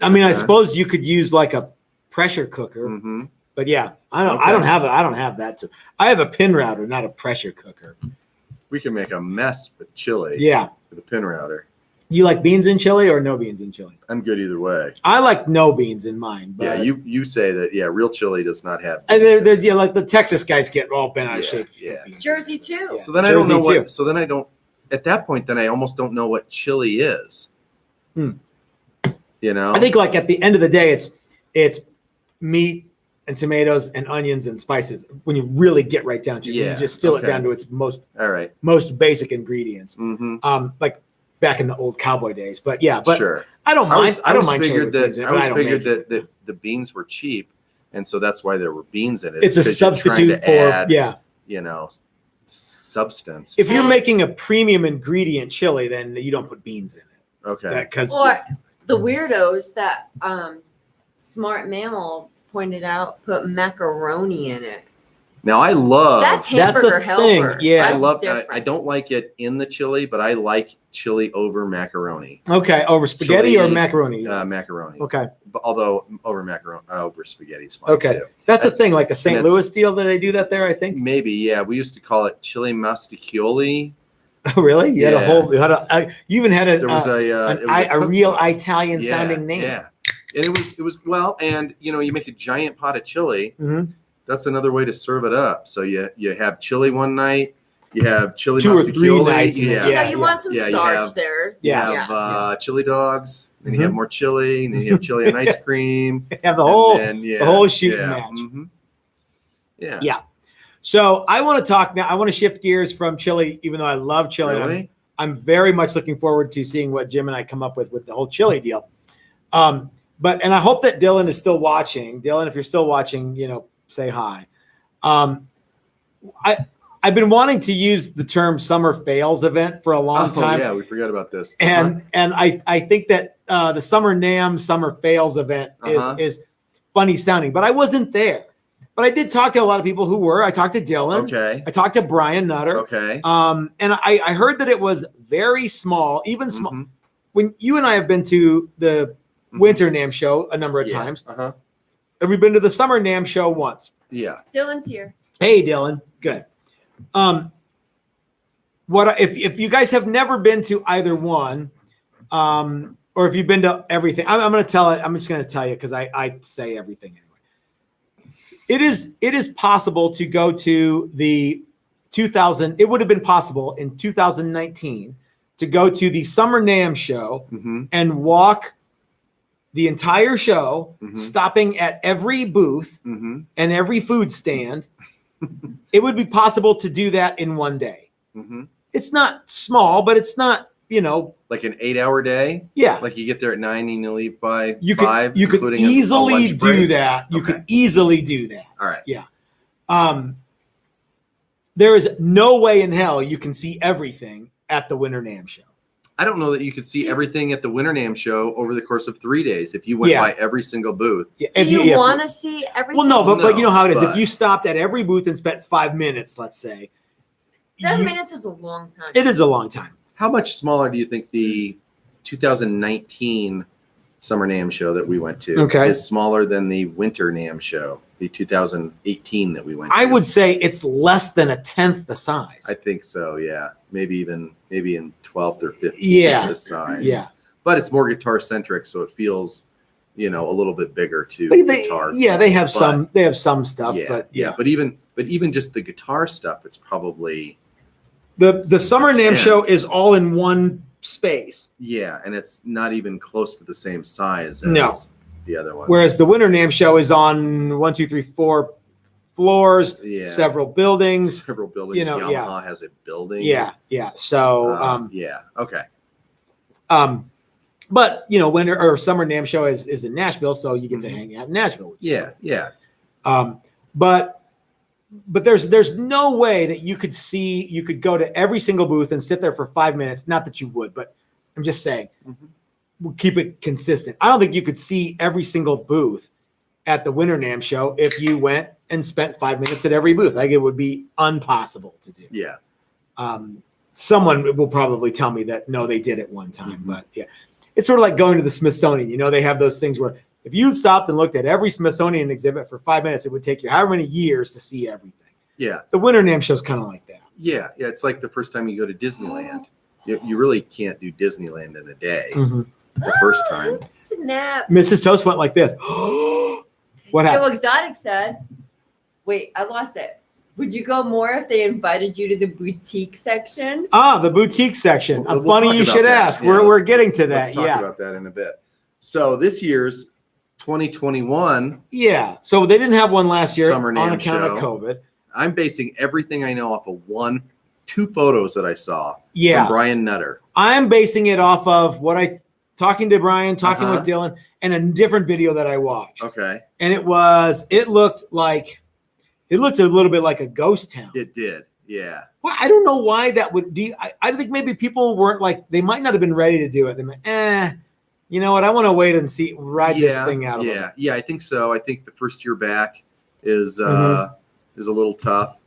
I mean, I Okay. suppose you could use like a pressure cooker, Mm-hmm. but yeah, I don't Okay. have that too. I have a pin router, not a pressure cooker. We can make a mess with chili. Yeah. With a pin router. You like beans in chili or no beans in chili? I'm good either way. I like no beans in mine. But Yeah, you say that. Yeah, real chili does not have. and beans in it. yeah, like the Texas guys get all bent out of Yeah, shape. if you yeah. put beans in Jersey it. too. Yeah. So then I don't know Jersey too. what. So then I don't. At that point, then I almost don't know what chili is. Hmm. You know. I think like at the end of the day, it's meat and tomatoes and onions and spices. When you really get right down to it, when Yeah, you just distill it okay. down to its most All right. basic ingredients. Mm-hmm. Like back in the old cowboy days. But yeah, but Sure. I don't mind. I don't mind chili figured with beans in it, that. but I I always don't figured make it. that the beans were cheap, and so that's why there were beans in it. It's a because you're trying substitute to for add, yeah. you know, substance. If you're making a premium ingredient chili, then you don't put beans in it. Okay. Because Or the weirdos that Smart Mammal pointed out put macaroni in it. Now I love. That's That's a hamburger thing, helper. yeah. I That's love. different. I don't like it in the chili, but I like chili over macaroni. okay, over spaghetti Chili, or macaroni? Macaroni. Okay, But although over spaghetti is fine okay, too. that's the thing. Like a St. that's- Louis deal that they do that there. I think. Maybe, yeah. We used to call it chili mastichioli. Oh, really? You had a Yeah. whole. You had a. You even had There was a real Italian yeah, sounding name. Yeah, and it was well, and you know, you make a giant pot of chili. Mhm. That's another way to serve it up. So you have chili one night, you have chili 2 or 3 mastichioli, nights in it. yeah, You Yeah, know, you want some yeah, you starch have- there. you Yeah. have chili dogs, then you Mhm. have more chili, and then you have chili and ice cream. Have the whole. and then, yeah, the whole shooting yeah, match. mhm. Yeah. Yeah. So I want to talk now. I want to shift gears from chili, even though I love chili. and Really? I'm very much looking forward to seeing what Jim and I come up with the whole chili deal. But I hope that Dylan is still watching. Dylan, if you're still watching, say hi. I've been wanting to use the term summer fails event for a long time. Yeah, we forgot about this. And I think that the summer NAMM summer fails event is funny sounding, but I wasn't there. But I did talk to a lot of people who were. I talked to Dylan. Okay. I talked to Brian Nutter. Okay. And I heard that it was very small, even small. Mhm. When you and I have been to the winter NAMM show a number of Yeah. times, Uh-huh. have we been to the summer NAMM show once? Yeah. Dylan's here. Hey, Dylan. Good. If you guys have never been to either one, or if you've been to everything, I'm going to tell it. I'm just going to tell you because I say everything anyway. It is possible to go to the 2000. It would have been possible in 2019 to go to the summer NAMM show Mm-hmm. and walk the entire show, Mhm. stopping at every booth Mm-hmm. and every food stand. It would be possible to do that in one day. Mm-hmm. It's not small, but it's not, Like an 8-hour day. yeah. Like you get there at 9 and you leave by You 5. could including a easily lunch do break? that. You Okay. could easily do that. All right. There is no way in hell you can see everything at the Winter NAMM show. I don't know that you could see everything at the Winter NAMM show over the course of 3 days if you went Yeah. by every single booth. Yeah, Do if you yeah, want to see everything? well, no, but you know how it is. but- If you stopped at every booth and spent 5 minutes, let's say, 10 you- minutes is a long time. it is a long time. How much smaller do you think the 2019 Summer NAMM show that we went to is smaller than the Winter NAMM show, the 2018 that we went to? I would say it's less than 1/10 the size. I think so, yeah. Maybe in 12th or 15th Yeah. the size. Yeah. But it's more guitar centric, so it feels, a little bit bigger too. They guitar. have some stuff, Yeah, but yeah. But even just the guitar stuff, it's probably The Summer NAMM Yeah. show is all in one space, and it's not even close to the same size as No. the other one. whereas the Winter NAMM show is on 1, 2, 3, 4 floors, Yeah. several buildings. Several buildings. Yamaha Yamaha has a building. Yeah. So, yeah. Okay. but winter or Summer NAMM show is in Nashville, so you get to hang out in Nashville. Which is Yeah. Yeah. But there's no way that you could go to every single booth and sit there for 5 minutes. Not that you would, but I'm just saying. Mhm. keep it consistent. I don't think you could see every single booth at the Winter NAMM show if you went and spent 5 minutes at every booth. Like, it would be impossible to do. Yeah. Someone will probably tell me that no, they did it one time, but yeah, it's sort of like going to the Smithsonian. You know, they have those things where if you stopped and looked at every Smithsonian exhibit for 5 minutes, it would take you however many years to see everything. Yeah. The Winter NAMM show is kind of like that. Yeah. Yeah. It's like the first time you go to Disneyland. You really can't do Disneyland in a day. The first time. Snap. Mrs. Toast went like this. What happened? So Exotic said, wait, I lost it. Would you go more if they invited you to the boutique section? The boutique section. We'll funny you should ask. Yeah, we're getting to that. Let's talk about that in a bit. So this year's 2021. Yeah. So they didn't have one last year Summer NAMM on account of show. COVID. I'm basing everything I know off of two photos that I saw from Brian Nutter. I'm basing it off of talking to Brian, talking with Dylan, and a different video that I watched. Okay. And it looked a little bit like a ghost town. It did. Yeah. Well, I don't know why that would be. I think maybe people weren't they might not have been ready to do it. They might, you know what? I want to wait and ride this thing out. Yeah. I think so. I think the first year back is a little tough.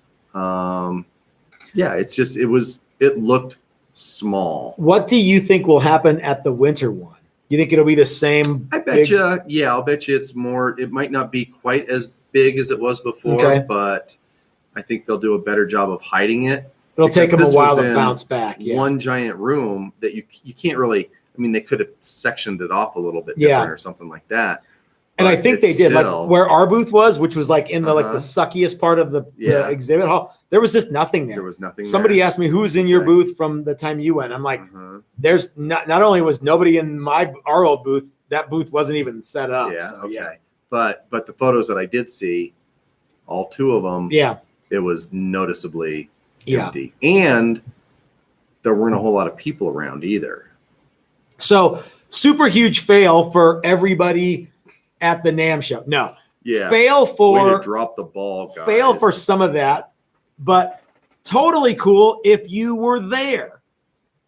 It looked small. What do you think will happen at the winter one? You think it'll be the same? I bet you. Yeah, I'll bet you it's more. It might not be quite as big as it was before, but I think they'll do a better job of hiding it. It'll take them a while to bounce back. Yeah. One giant room that you can't really. I mean, they could have sectioned it off a little bit different or something like that. And I think they did, like where our booth was, which was like in the the suckiest part of the exhibit hall. There was just nothing there. There was nothing. Somebody asked me who's in your booth from the time you went. I'm like, there's not only was nobody in our old booth, that booth wasn't even set up. Yeah. So, okay. But the photos that I did see, all two of them, it was noticeably empty, and there weren't a whole lot of people around either. So super huge fail for everybody at the NAMM show. No. Yeah. Fail for way to drop the ball, guys. Fail for some of that, but totally cool if you were there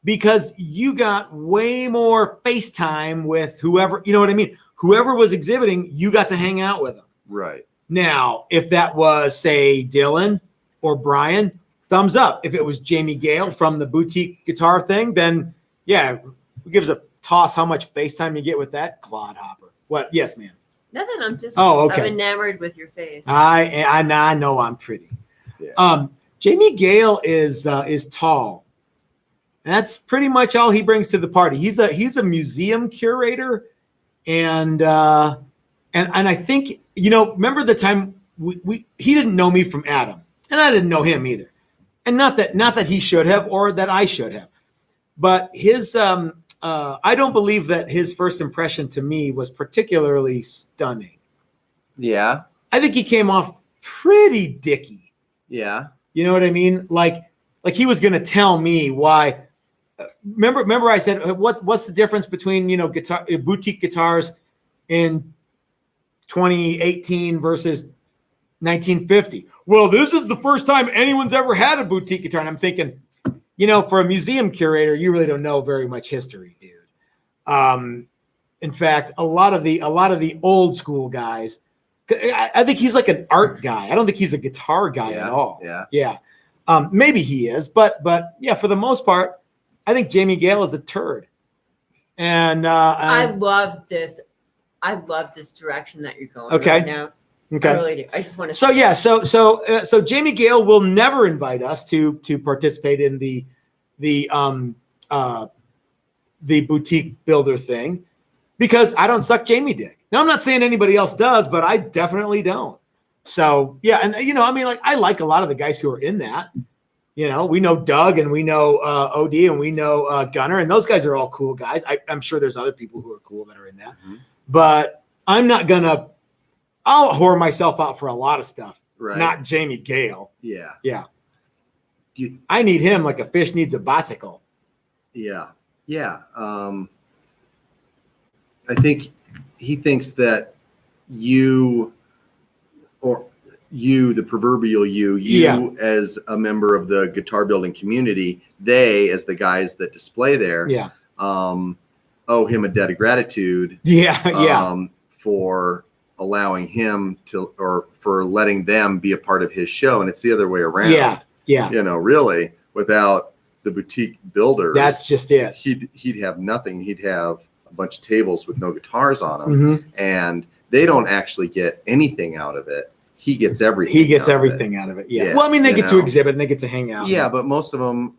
because you got way more FaceTime with whoever, you know what I mean? Whoever was exhibiting, you got to hang out with them. Right. Now, if that was, say, Dylan or Brian, thumbs up. If it was Jamie Gale from the boutique guitar thing, then who gives a toss how much FaceTime you get with that clodhopper? What? Yes, ma'am. Nothing. I'm just. Oh, okay. I'm enamored with your face. I know I'm pretty. Yeah. Jamie Gale is tall. And that's pretty much all he brings to the party. He's a museum curator, and I think remember the time he didn't know me from Adam, and I didn't know him either, and not that he should have or that I should have, but his I don't believe that his first impression to me was particularly stunning. Yeah. I think he came off pretty dicky. Yeah. You know what I mean? Like he was going to tell me why. Remember I said, what's the difference between, boutique guitars in 2018 versus 1950? Well, this is the first time anyone's ever had a boutique guitar. And I'm thinking, for a museum curator, you really don't know very much history, dude. In fact, a lot of the old school guys, I think he's like an art guy. I don't think he's a guitar guy at all. Yeah. Maybe he is, but yeah, for the most part, I think Jamie Gale is a turd. And I love this. I love this direction that you're going right now. Okay. I really do. I just want to. So Jamie Gale will never invite us to participate in the boutique builder thing because I don't suck Jamie dick. Now I'm not saying anybody else does, but I definitely don't. So yeah, and I like a lot of the guys who are in that. We know Doug and we know OD and we know Gunner, and those guys are all cool guys. I'm sure there's other people who are cool that are in that, but I'm not gonna. I'll whore myself out for a lot of stuff. Right. Not Jamie Gale. Yeah. Yeah. I need him like a fish needs a bicycle. Yeah. Yeah. I think he thinks that you, the proverbial you as a member of the guitar building community, they as the guys that display there, owe him a debt of gratitude. For allowing him to, or for letting them be a part of his show. And it's the other way around. Yeah. Really, without the boutique builders, that's just it. He'd have nothing. He'd have a bunch of tables with no guitars on them, and they don't actually get anything out of it. He gets everything. He gets everything out of it. Yeah. Well, I mean, they get to exhibit and they get to hang out. Yeah, but most of them,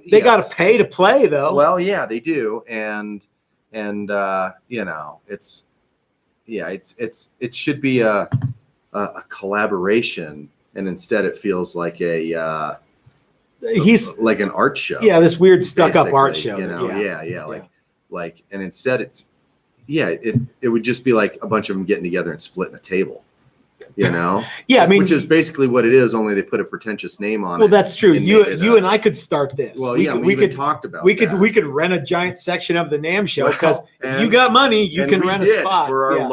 they got to pay to play, though. Well, yeah, they do, and it's. Yeah, it should be a collaboration, and instead it feels like he's like an art show. Yeah, this weird stuck-up art show. Like, and instead it would just be like a bunch of them getting together and splitting a table. Yeah, I mean, which is basically what it is. Only they put a pretentious name on it. Well, that's true. You and I could start this. Well, we could talked about. We could rent a giant section of the NAMM show because if you got money, you can rent a spot for our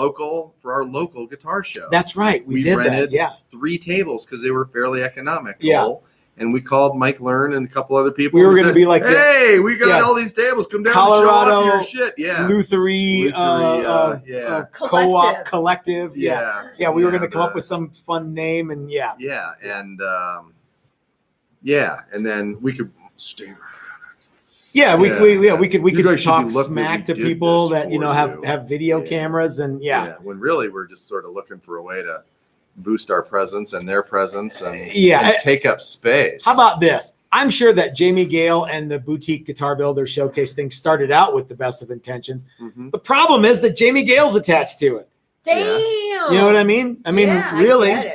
local guitar show. That's right. We did rented that. Yeah, 3 tables because they were fairly economical. Yeah. And we called Mike Learn and a couple other people. We were going to be like, "Hey, we got all these tables. Come down, Colorado, and show off your shit." Yeah, Luthery co-op collective. Yeah. We were going to come up with some fun name, and and then we could stay. We could talk smack to people that have video cameras and when really we're just sort of looking for a way to boost our presence and their presence and take up space. How about this? I'm sure that Jamie Gale and the Boutique Guitar Builder Showcase thing started out with the best of intentions. The problem is that Jamie Gale's attached to it. Damn. You know what I mean? I mean, really,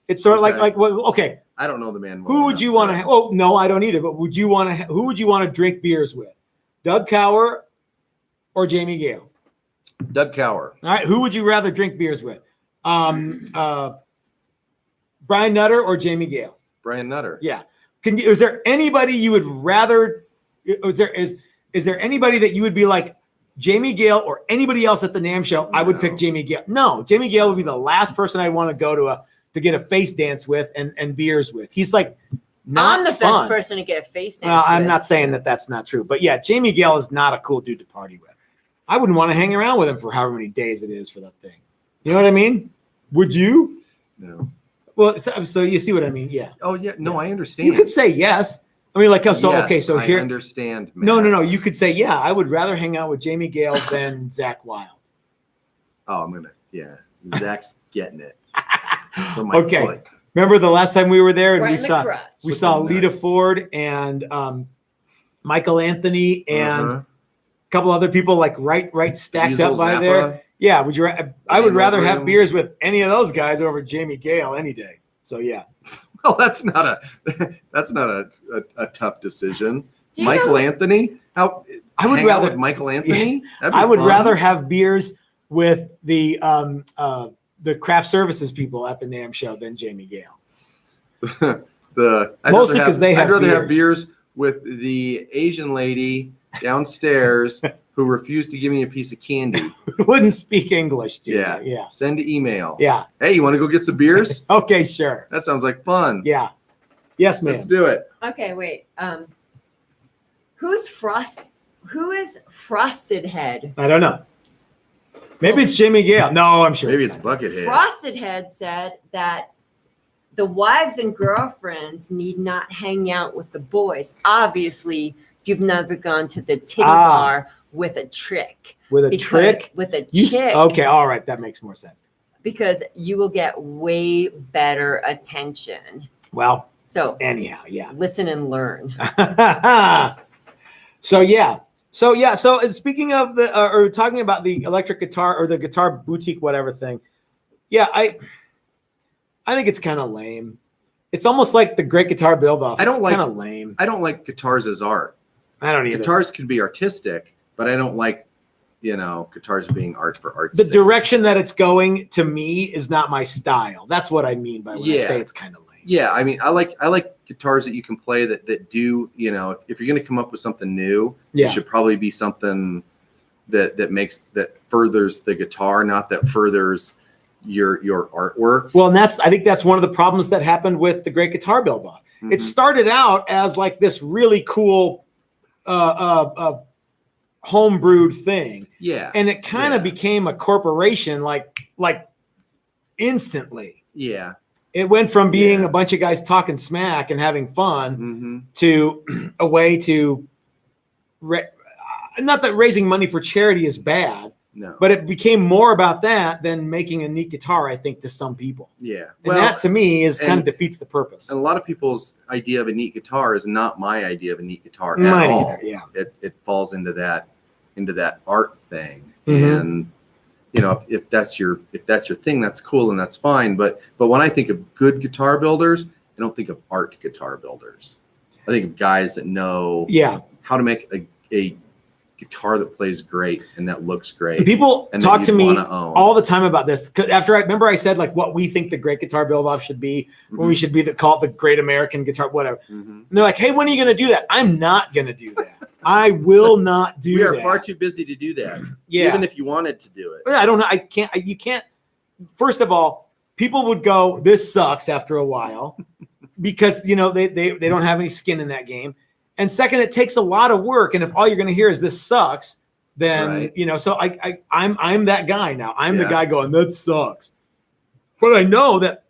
it's sort of like okay. I don't know the man. Who would you want to? Oh no, I don't either. But who would you want to drink beers with? Doug Cower or Jamie Gale? Doug Cower. All right. Who would you rather drink beers with? Brian Nutter or Jamie Gale? Brian Nutter. Yeah. Is there anybody you would rather? Is there anybody that you would be like Jamie Gale or anybody else at the NAMM show? No. I would pick Jamie Gale. No, Jamie Gale would be the last person I'd want to go to get a face dance with and beers with. He's like not I'm the fun. best person to get a face dance well, I'm with. not saying that that's not true, but yeah, Jamie Gale is not a cool dude to party with. I wouldn't want to hang around with him for however many days it is for that thing. You know what I mean? Would you? No. Well, so you see what I mean? Yeah. Oh yeah. No, I understand. You could say yes. I mean, so here. I understand. Matt. No. You could say yeah. I would rather hang out with Jamie Gale than Zach Wild. Oh, Zach's getting it. Okay. Foot. Remember the last time we were there and we saw Lita Ford and Michael Anthony and a couple other people like right stacked Diesel up by Zappa. there. Yeah, I would rather have beers with any of those guys over Jamie Gale any day. So yeah. Well, that's not a tough decision. Michael Anthony? I would rather with Michael Anthony. Yeah, I would rather have beers with the craft services people at the NAMM show than Jamie Gale. Mostly because they have. I'd rather have beers with the Asian lady downstairs who refused to give me a piece of candy. Wouldn't speak English, dude. Yeah. Send an email. Yeah. Hey, you want to go get some beers? Okay, sure. That sounds like fun. Yeah. Yes, ma'am. Let's do it. Okay, wait. Who is Frosted Head? I don't know. Maybe it's Jamie Gale. No, I'm sure. Maybe it's Buckethead. Frosted Head said that the wives and girlfriends need not hang out with the boys. Obviously, you've never gone to the titty bar with a trick. With a trick? With a chick. Okay, all right. That makes more sense. Because you will get way better attention. Well, so anyhow, yeah. Listen and learn. So speaking of or talking about the electric guitar or the guitar boutique, whatever thing. Yeah, I think it's kind of lame. It's almost like the Great Guitar Build-Off. It's kind of lame. I don't like guitars as art. I don't either. Guitars can be artistic, but I don't like, guitars being art for art's The sake. direction that it's going, to me, is not my style. That's what I mean by when I say it's kind of lame. Yeah, I mean, I like guitars that you can play that do, if you're going to come up with something new, it should probably be something that furthers the guitar, not that furthers your artwork. Well, and I think that's one of the problems that happened with the Great Guitar Build-Off. It started out as like this really cool homebrewed thing. Yeah. And it kind of became a corporation like instantly. Yeah. It went from being a bunch of guys talking smack and having fun to a way to not that raising money for charity is bad. No. But it became more about that than making a neat guitar, I think, to some people. Yeah. And that to me is kind of defeats the purpose. And a lot of people's idea of a neat guitar is not my idea of a neat guitar at all. Either, yeah. It falls into that art thing. And you know, if that's your thing, that's cool and that's fine. But when I think of good guitar builders, I don't think of art guitar builders. I think of guys that know how to make a guitar that plays great and that looks great. People talk to me all the time about this. After I said like what we think the great guitar build off should be, when we should be call it the great American guitar, whatever. And they're like, hey, when are you going to do that? I'm not going to do that. I will not do that. We are far too busy to do that. Yeah. Even if you wanted to do it. I don't know. You can't. First of all, people would go, this sucks after a while because, you know, they don't have any skin in that game. And second, it takes a lot of work. And if all you're going to hear is this sucks, then, you know, so I'm that guy now. I'm the guy going, that sucks. But I know that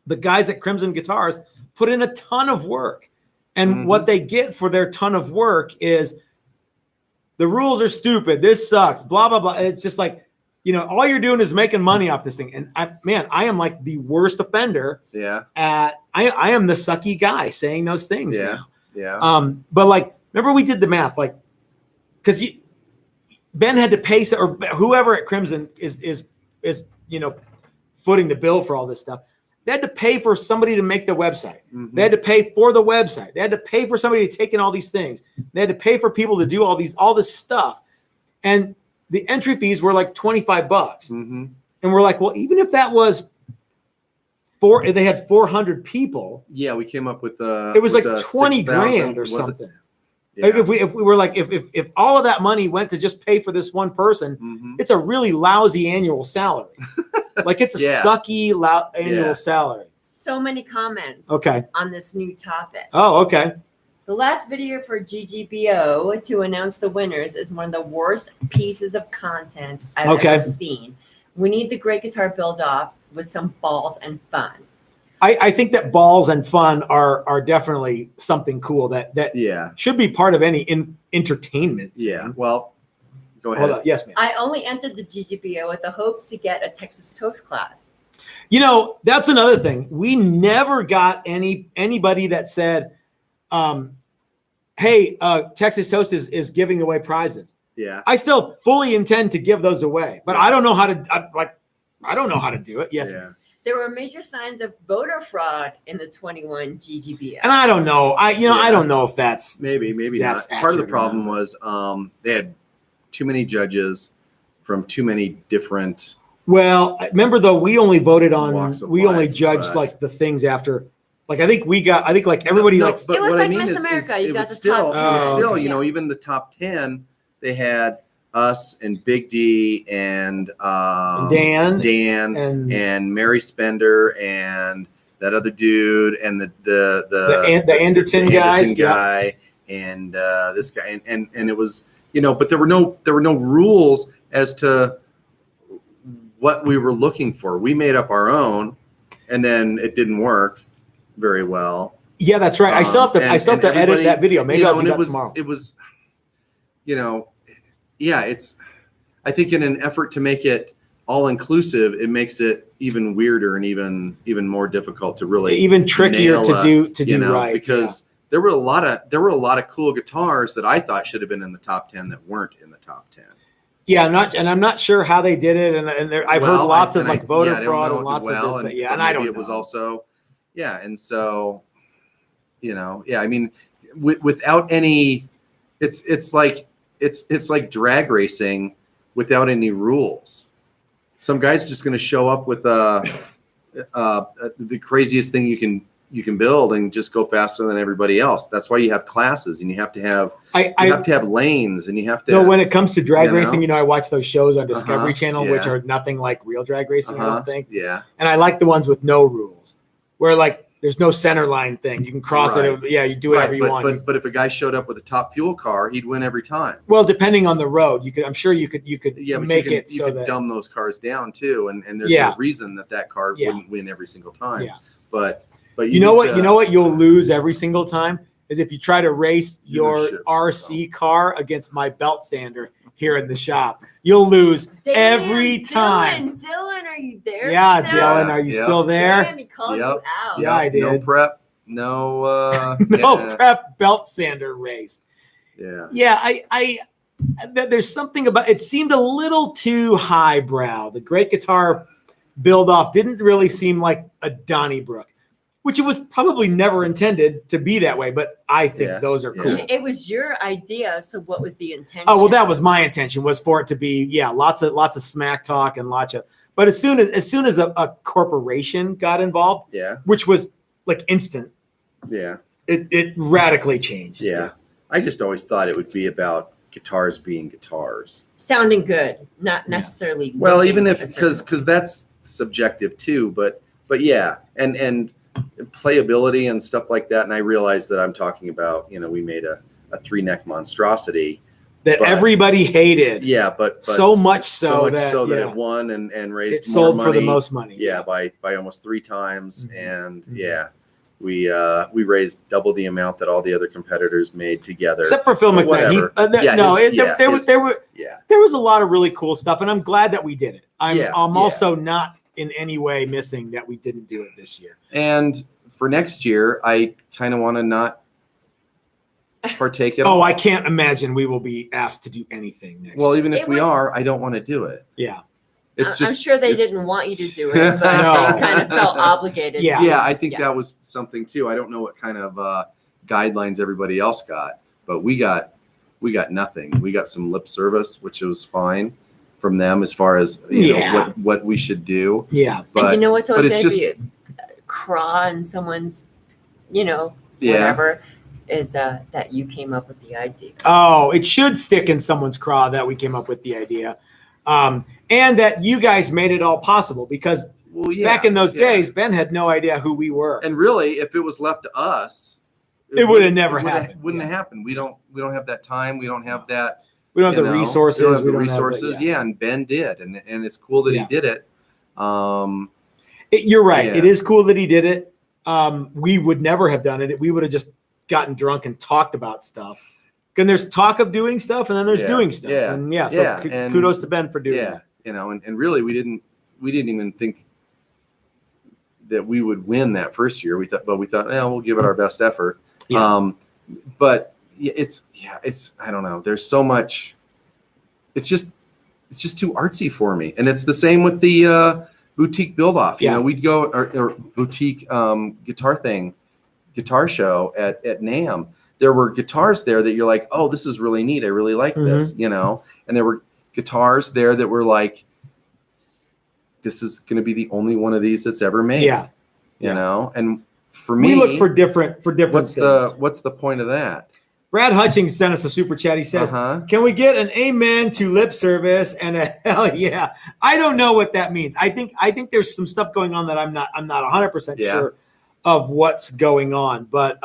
the guys at Crimson Guitars put in a ton of work. And what they get for their ton of work is the rules are stupid. This sucks, blah, blah, blah. It's just like, you know, all you're doing is making money off this thing. And I am like the worst offender. Yeah. I am the sucky guy saying those things now. Yeah. But like, remember we did the math, like, because Ben had to pay, or whoever at Crimson is you know, footing the bill for all this stuff. They had to pay for somebody to make the website. They had to pay for the website. They had to pay for somebody to take in all these things. They had to pay for people to do all this stuff. And the entry fees were like $25. And we're like, well, even if that was they had 400 people. Yeah, we came up with it was like 20 grand or something. Yeah. Like if we were like, if all of that money went to just pay for this one person, it's a really lousy annual salary. Like it's a sucky annual salary. So many comments on this new topic. Oh, okay. The last video for GGBO to announce the winners is one of the worst pieces of content I've ever seen. We need the great guitar build off with some balls and fun. I think that balls and fun are definitely something cool that should be part of any entertainment. Yeah. Well, go ahead. Hold on. Yes, ma'am. I only entered the GGBO with the hopes to get a Texas Toast class. You know, that's another thing. We never got anybody that said, hey, Texas Toast is giving away prizes. Yeah. I still fully intend to give those away, but I don't know how to I don't know how to do it. Yes. Yeah. There were major signs of voter fraud in the 21 GGBO. And I don't know. I don't know if that's maybe that's not. Part of the problem was they had too many judges from too many different. Well, remember though, we only voted on only judged like the things after. Like I think like everybody but it was what like I mean Miss America. You got the top 10. It was still, you know, even the top 10, they had us and Big D and Dan and Mary Spender and that other dude and the Anderton guy and this guy and it was, you know, but there were no rules as to what we were looking for. We made up our own, and then it didn't work very well. Yeah, that's right. I still have to edit that video. Maybe I'll do that tomorrow. It was, you know. Yeah, I think in an effort to make it all inclusive, it makes it even weirder and even more difficult to really even trickier to do right, because there were a lot of cool guitars that I thought should have been in the top 10 that weren't in the top 10. Yeah, I'm not sure how they did it, and I've heard lots of like voter fraud and lots of this. And I don't know. It was also, and so, you know, I mean, without any, it's like drag racing without any rules. Some guy's just going to show up with the craziest thing you can build and just go faster than everybody else. That's why you have classes and you have to have have lanes and you have to. No, when it comes to drag racing, you know, I watch those shows on Discovery Channel, which are nothing like real drag racing. I don't think. Yeah. And I like the ones with no rules, where like There's no center line thing. You can cross it. Yeah, you do whatever you want. But if a guy showed up with a top fuel car, he'd win every time. Well, depending on the road, I'm sure you could make it so you could dumb those cars down too, and there's no reason that car wouldn't win every single time. Yeah. But you know what you'll lose every single time is if you try to race your RC car against my belt sander here in the shop. You'll lose every time. Dylan, are you there? Yeah, Dylan, are you still there? Damn, he called you out. Yeah, I did. No prep. No prep belt sander race. Yeah. Yeah, I there's something about it seemed a little too highbrow. The Great Guitar build off didn't really seem like a Donnybrook, which it was probably never intended to be that way, but I think those are cool. It was your idea, so what was the intention? Oh, well, that was my intention, was for it to be, lots of smack talk and but as soon as a corporation got involved, which was like instant, it radically changed. Yeah. I just always thought it would be about guitars being guitars. Sounding good, not necessarily. Well, even if, because that's subjective too, but yeah. And playability and stuff like that. And I realized that I'm talking about, we made a 3-neck monstrosity that everybody hated. Yeah, but so much so that it won and raised it sold more money. For the most money. Yeah, by almost 3 times. And we raised double the amount that all the other competitors made together. Except for Phil McMahon. There was a lot of really cool stuff, and I'm glad that we did it. I'm also not in any way missing that we didn't do it this year. And for next year, I kind of want to not partake at all. I can't imagine we will be asked to do anything next year. Well, even if we are, I don't want to do it. Yeah. I'm sure they didn't want you to do it, but they kind of felt obligated. Yeah, I think that was something too. I don't know what kind of guidelines everybody else got, but we got nothing. We got some lip service, which was fine from them as far as what we should do. Yeah, but and you know what's always going to be a craw in someone's, whatever, is that you came up with the idea. Oh, it should stick in someone's craw that we came up with the idea. And that you guys made it all possible because back in those days, Ben had no idea who we were. And really, if it was left to us, it would have never happened. Wouldn't have happened. We don't have that time. We don't have that. We don't have the resources. We don't have the resources. And Ben did, and it's cool that he did it. You're right. Yeah. It is cool that he did it. We would never have done it. We would have just gotten drunk and talked about stuff. And there's talk of doing stuff, and then there's doing stuff. Yeah. And kudos to Ben for doing that. And really, we didn't even think that we would win that first year. We thought, we'll give it our best effort. Yeah. But it's I don't know. There's so much. It's just too artsy for me. And it's the same with the boutique build off. We'd go or boutique guitar show at NAMM. There were guitars there that you're like, oh, this is really neat. I really like this, and there were guitars there that were like, this is going to be the only one of these that's ever made. Yeah. You know, and for me, we look for different what's things. What's the point of that? Brad Hutchings sent us a super chat. He says, can we get an amen to lip service and a hell yeah? I don't know what that means. I think there's some stuff going on that I'm not 100% sure of what's going on, but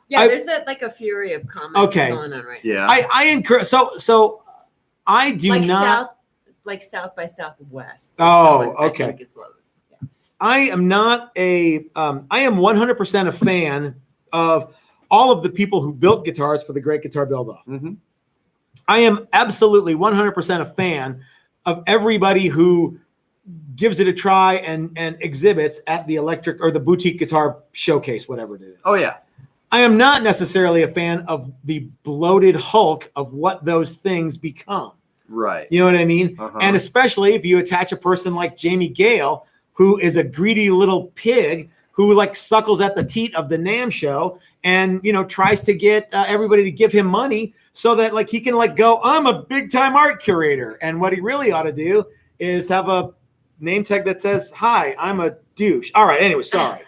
there's a fury of comments going on right now. Yeah. I encourage so I do not South by Southwest. Oh, okay. I am not I am 100% a fan of all of the people who built guitars for the Great Guitar Build-Off. Mm-hmm. I am absolutely 100% a fan of everybody who gives it a try and exhibits at the electric or the boutique guitar showcase, whatever it is. Oh, yeah. I am not necessarily a fan of the bloated hulk of what those things become. Right. You know what I mean? And especially if you attach a person like Jamie Gale, who is a greedy little pig who suckles at the teat of the NAMM show and, tries to get everybody to give him money so that he can go, I'm a big time art curator. And what he really ought to do is have a name tag that says, hi, I'm a douche. All right. Anyway, sorry.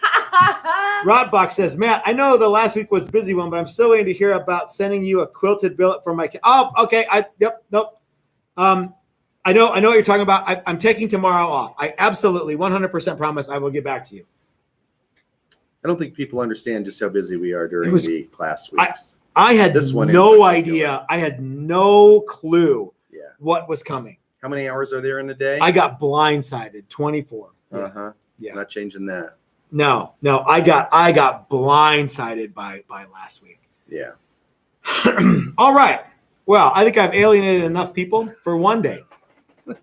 Rodbox says, Matt, I know the last week was a busy one, but I'm still waiting to hear about sending you a quilted billet for my. Oh, okay. Nope. I know what you're talking about. I'm taking tomorrow off. I absolutely 100% promise I will get back to you. I don't think people understand just how busy we are during the class weeks. I had no idea. I had no clue what was coming. How many hours are there in a day? I got blindsided. 24. Uh-huh. Yeah. Not changing that. No. I got blindsided by last week. Yeah. All right. Well, I think I've alienated enough people for one day.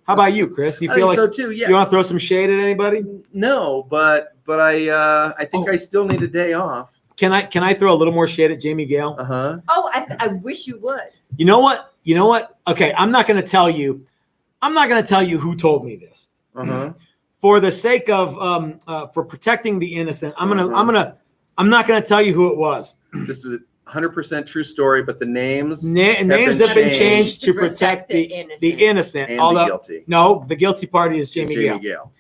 How about you, Chris? You feel like so too? Yeah. You want to throw some shade at anybody? No, but I think I still need a day off. Can I throw a little more shade at Jamie Gale? Uh-huh. Oh, I wish you would. You know what? Okay, I'm not going to tell you who told me this. Uh-huh. For the sake of for protecting the innocent, I'm not going to tell you who it was. This is 100% true story, but the names have been changed to protect the innocent and the guilty. No, the guilty party is Jamie Gale.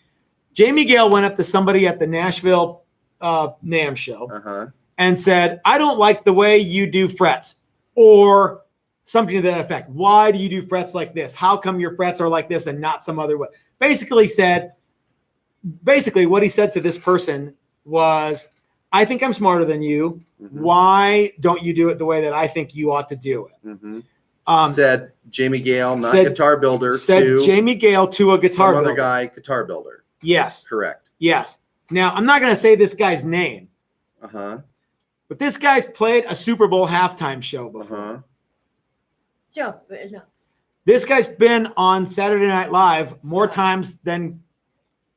Jamie Gale went up to somebody at the Nashville NAMM show and said, "I don't like the way you do frets," or something to that effect. "Why do you do frets like this? How come your frets are like this and not some other way?" Basically, what he said to this person was, "I think I'm smarter than you. Why don't you do it the way that I think you ought to do it?" Said Jamie Gale, not guitar builder. Said Jamie Gale to a guitar builder. Some other guy, guitar builder. Yes. Correct. Yes. Now, I'm not going to say this guy's name. But this guy's played a Super Bowl halftime show before. So, no. This guy's been on Saturday Night Live more times than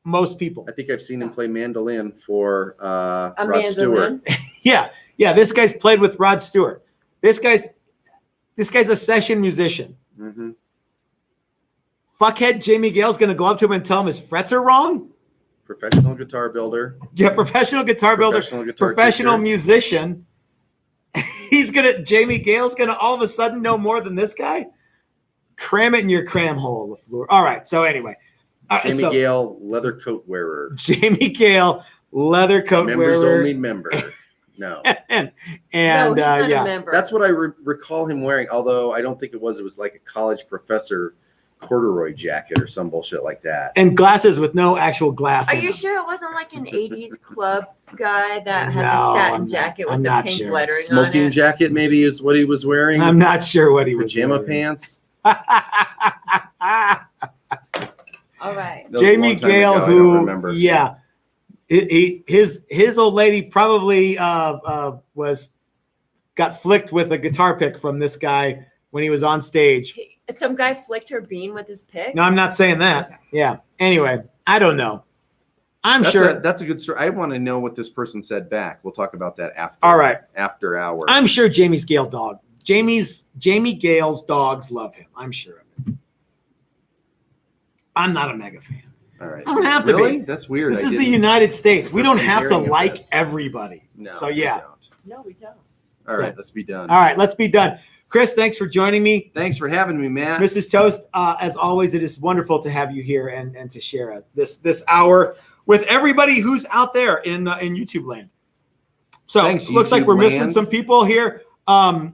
most people. I think I've seen him play mandolin for Rod Stewart. Yeah. This guy's played with Rod Stewart. This guy's a session musician. Fuckhead Jamie Gale's going to go up to him and tell him his frets are wrong? Professional guitar builder. Yeah, professional guitar builder. Professional musician. Jamie Gale's going to all of a sudden know more than this guy? Cram it in your cram hole, LaFleur. All right, so anyway. Jamie Gale, leather coat wearer. Jamie Gale, leather coat wearer. Members only member. No. and no, he's not a member. That's what I recall him wearing, although I don't think it was. It was like a college professor corduroy jacket or some bullshit like that. And glasses with no actual glasses. Are you sure it wasn't like an 80s club guy that had the satin jacket with the pink lettering on it? Smoking jacket maybe is what he was wearing. I'm not sure what he was wearing. Pajama pants. All right. Jamie Gale, who, his old lady probably got flicked with a guitar pick from this guy when he was on stage. Some guy flicked her bean with his pick? No, I'm not saying that. Okay. Yeah. Anyway, I don't know. That's a good story. I want to know what this person said back. We'll talk about that after. All right. After hours. I'm sure Jamie Gale's dogs love him. I'm sure of it. I'm not a mega fan. All right. I don't have to be. That's weird. This is the United States. We don't have to like everybody. No. So yeah. No, we don't. All right. Let's be done. All right. Let's be done. Chris, thanks for joining me. Thanks for having me, Matt. Mrs. Toast, as always, it is wonderful to have you here and to share this hour with everybody who's out there in YouTube land. So thanks, it looks like we're missing some people here. I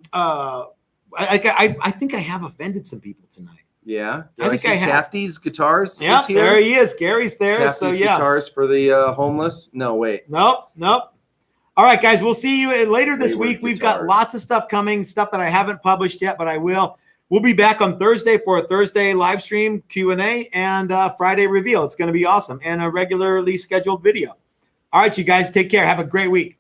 think I have offended some people tonight. Yeah. I see Tafty's Guitars? Yeah, there he is. Gary's there. Tafty's Guitars for the homeless? No, wait. Nope. All right, guys, we'll see you later this week. We've got lots of stuff coming, stuff that I haven't published yet, but I will. We'll be back on Thursday for a Thursday live stream Q&A and Friday reveal. It's going to be awesome, and a regularly scheduled video. All right, you guys, take care. Have a great week.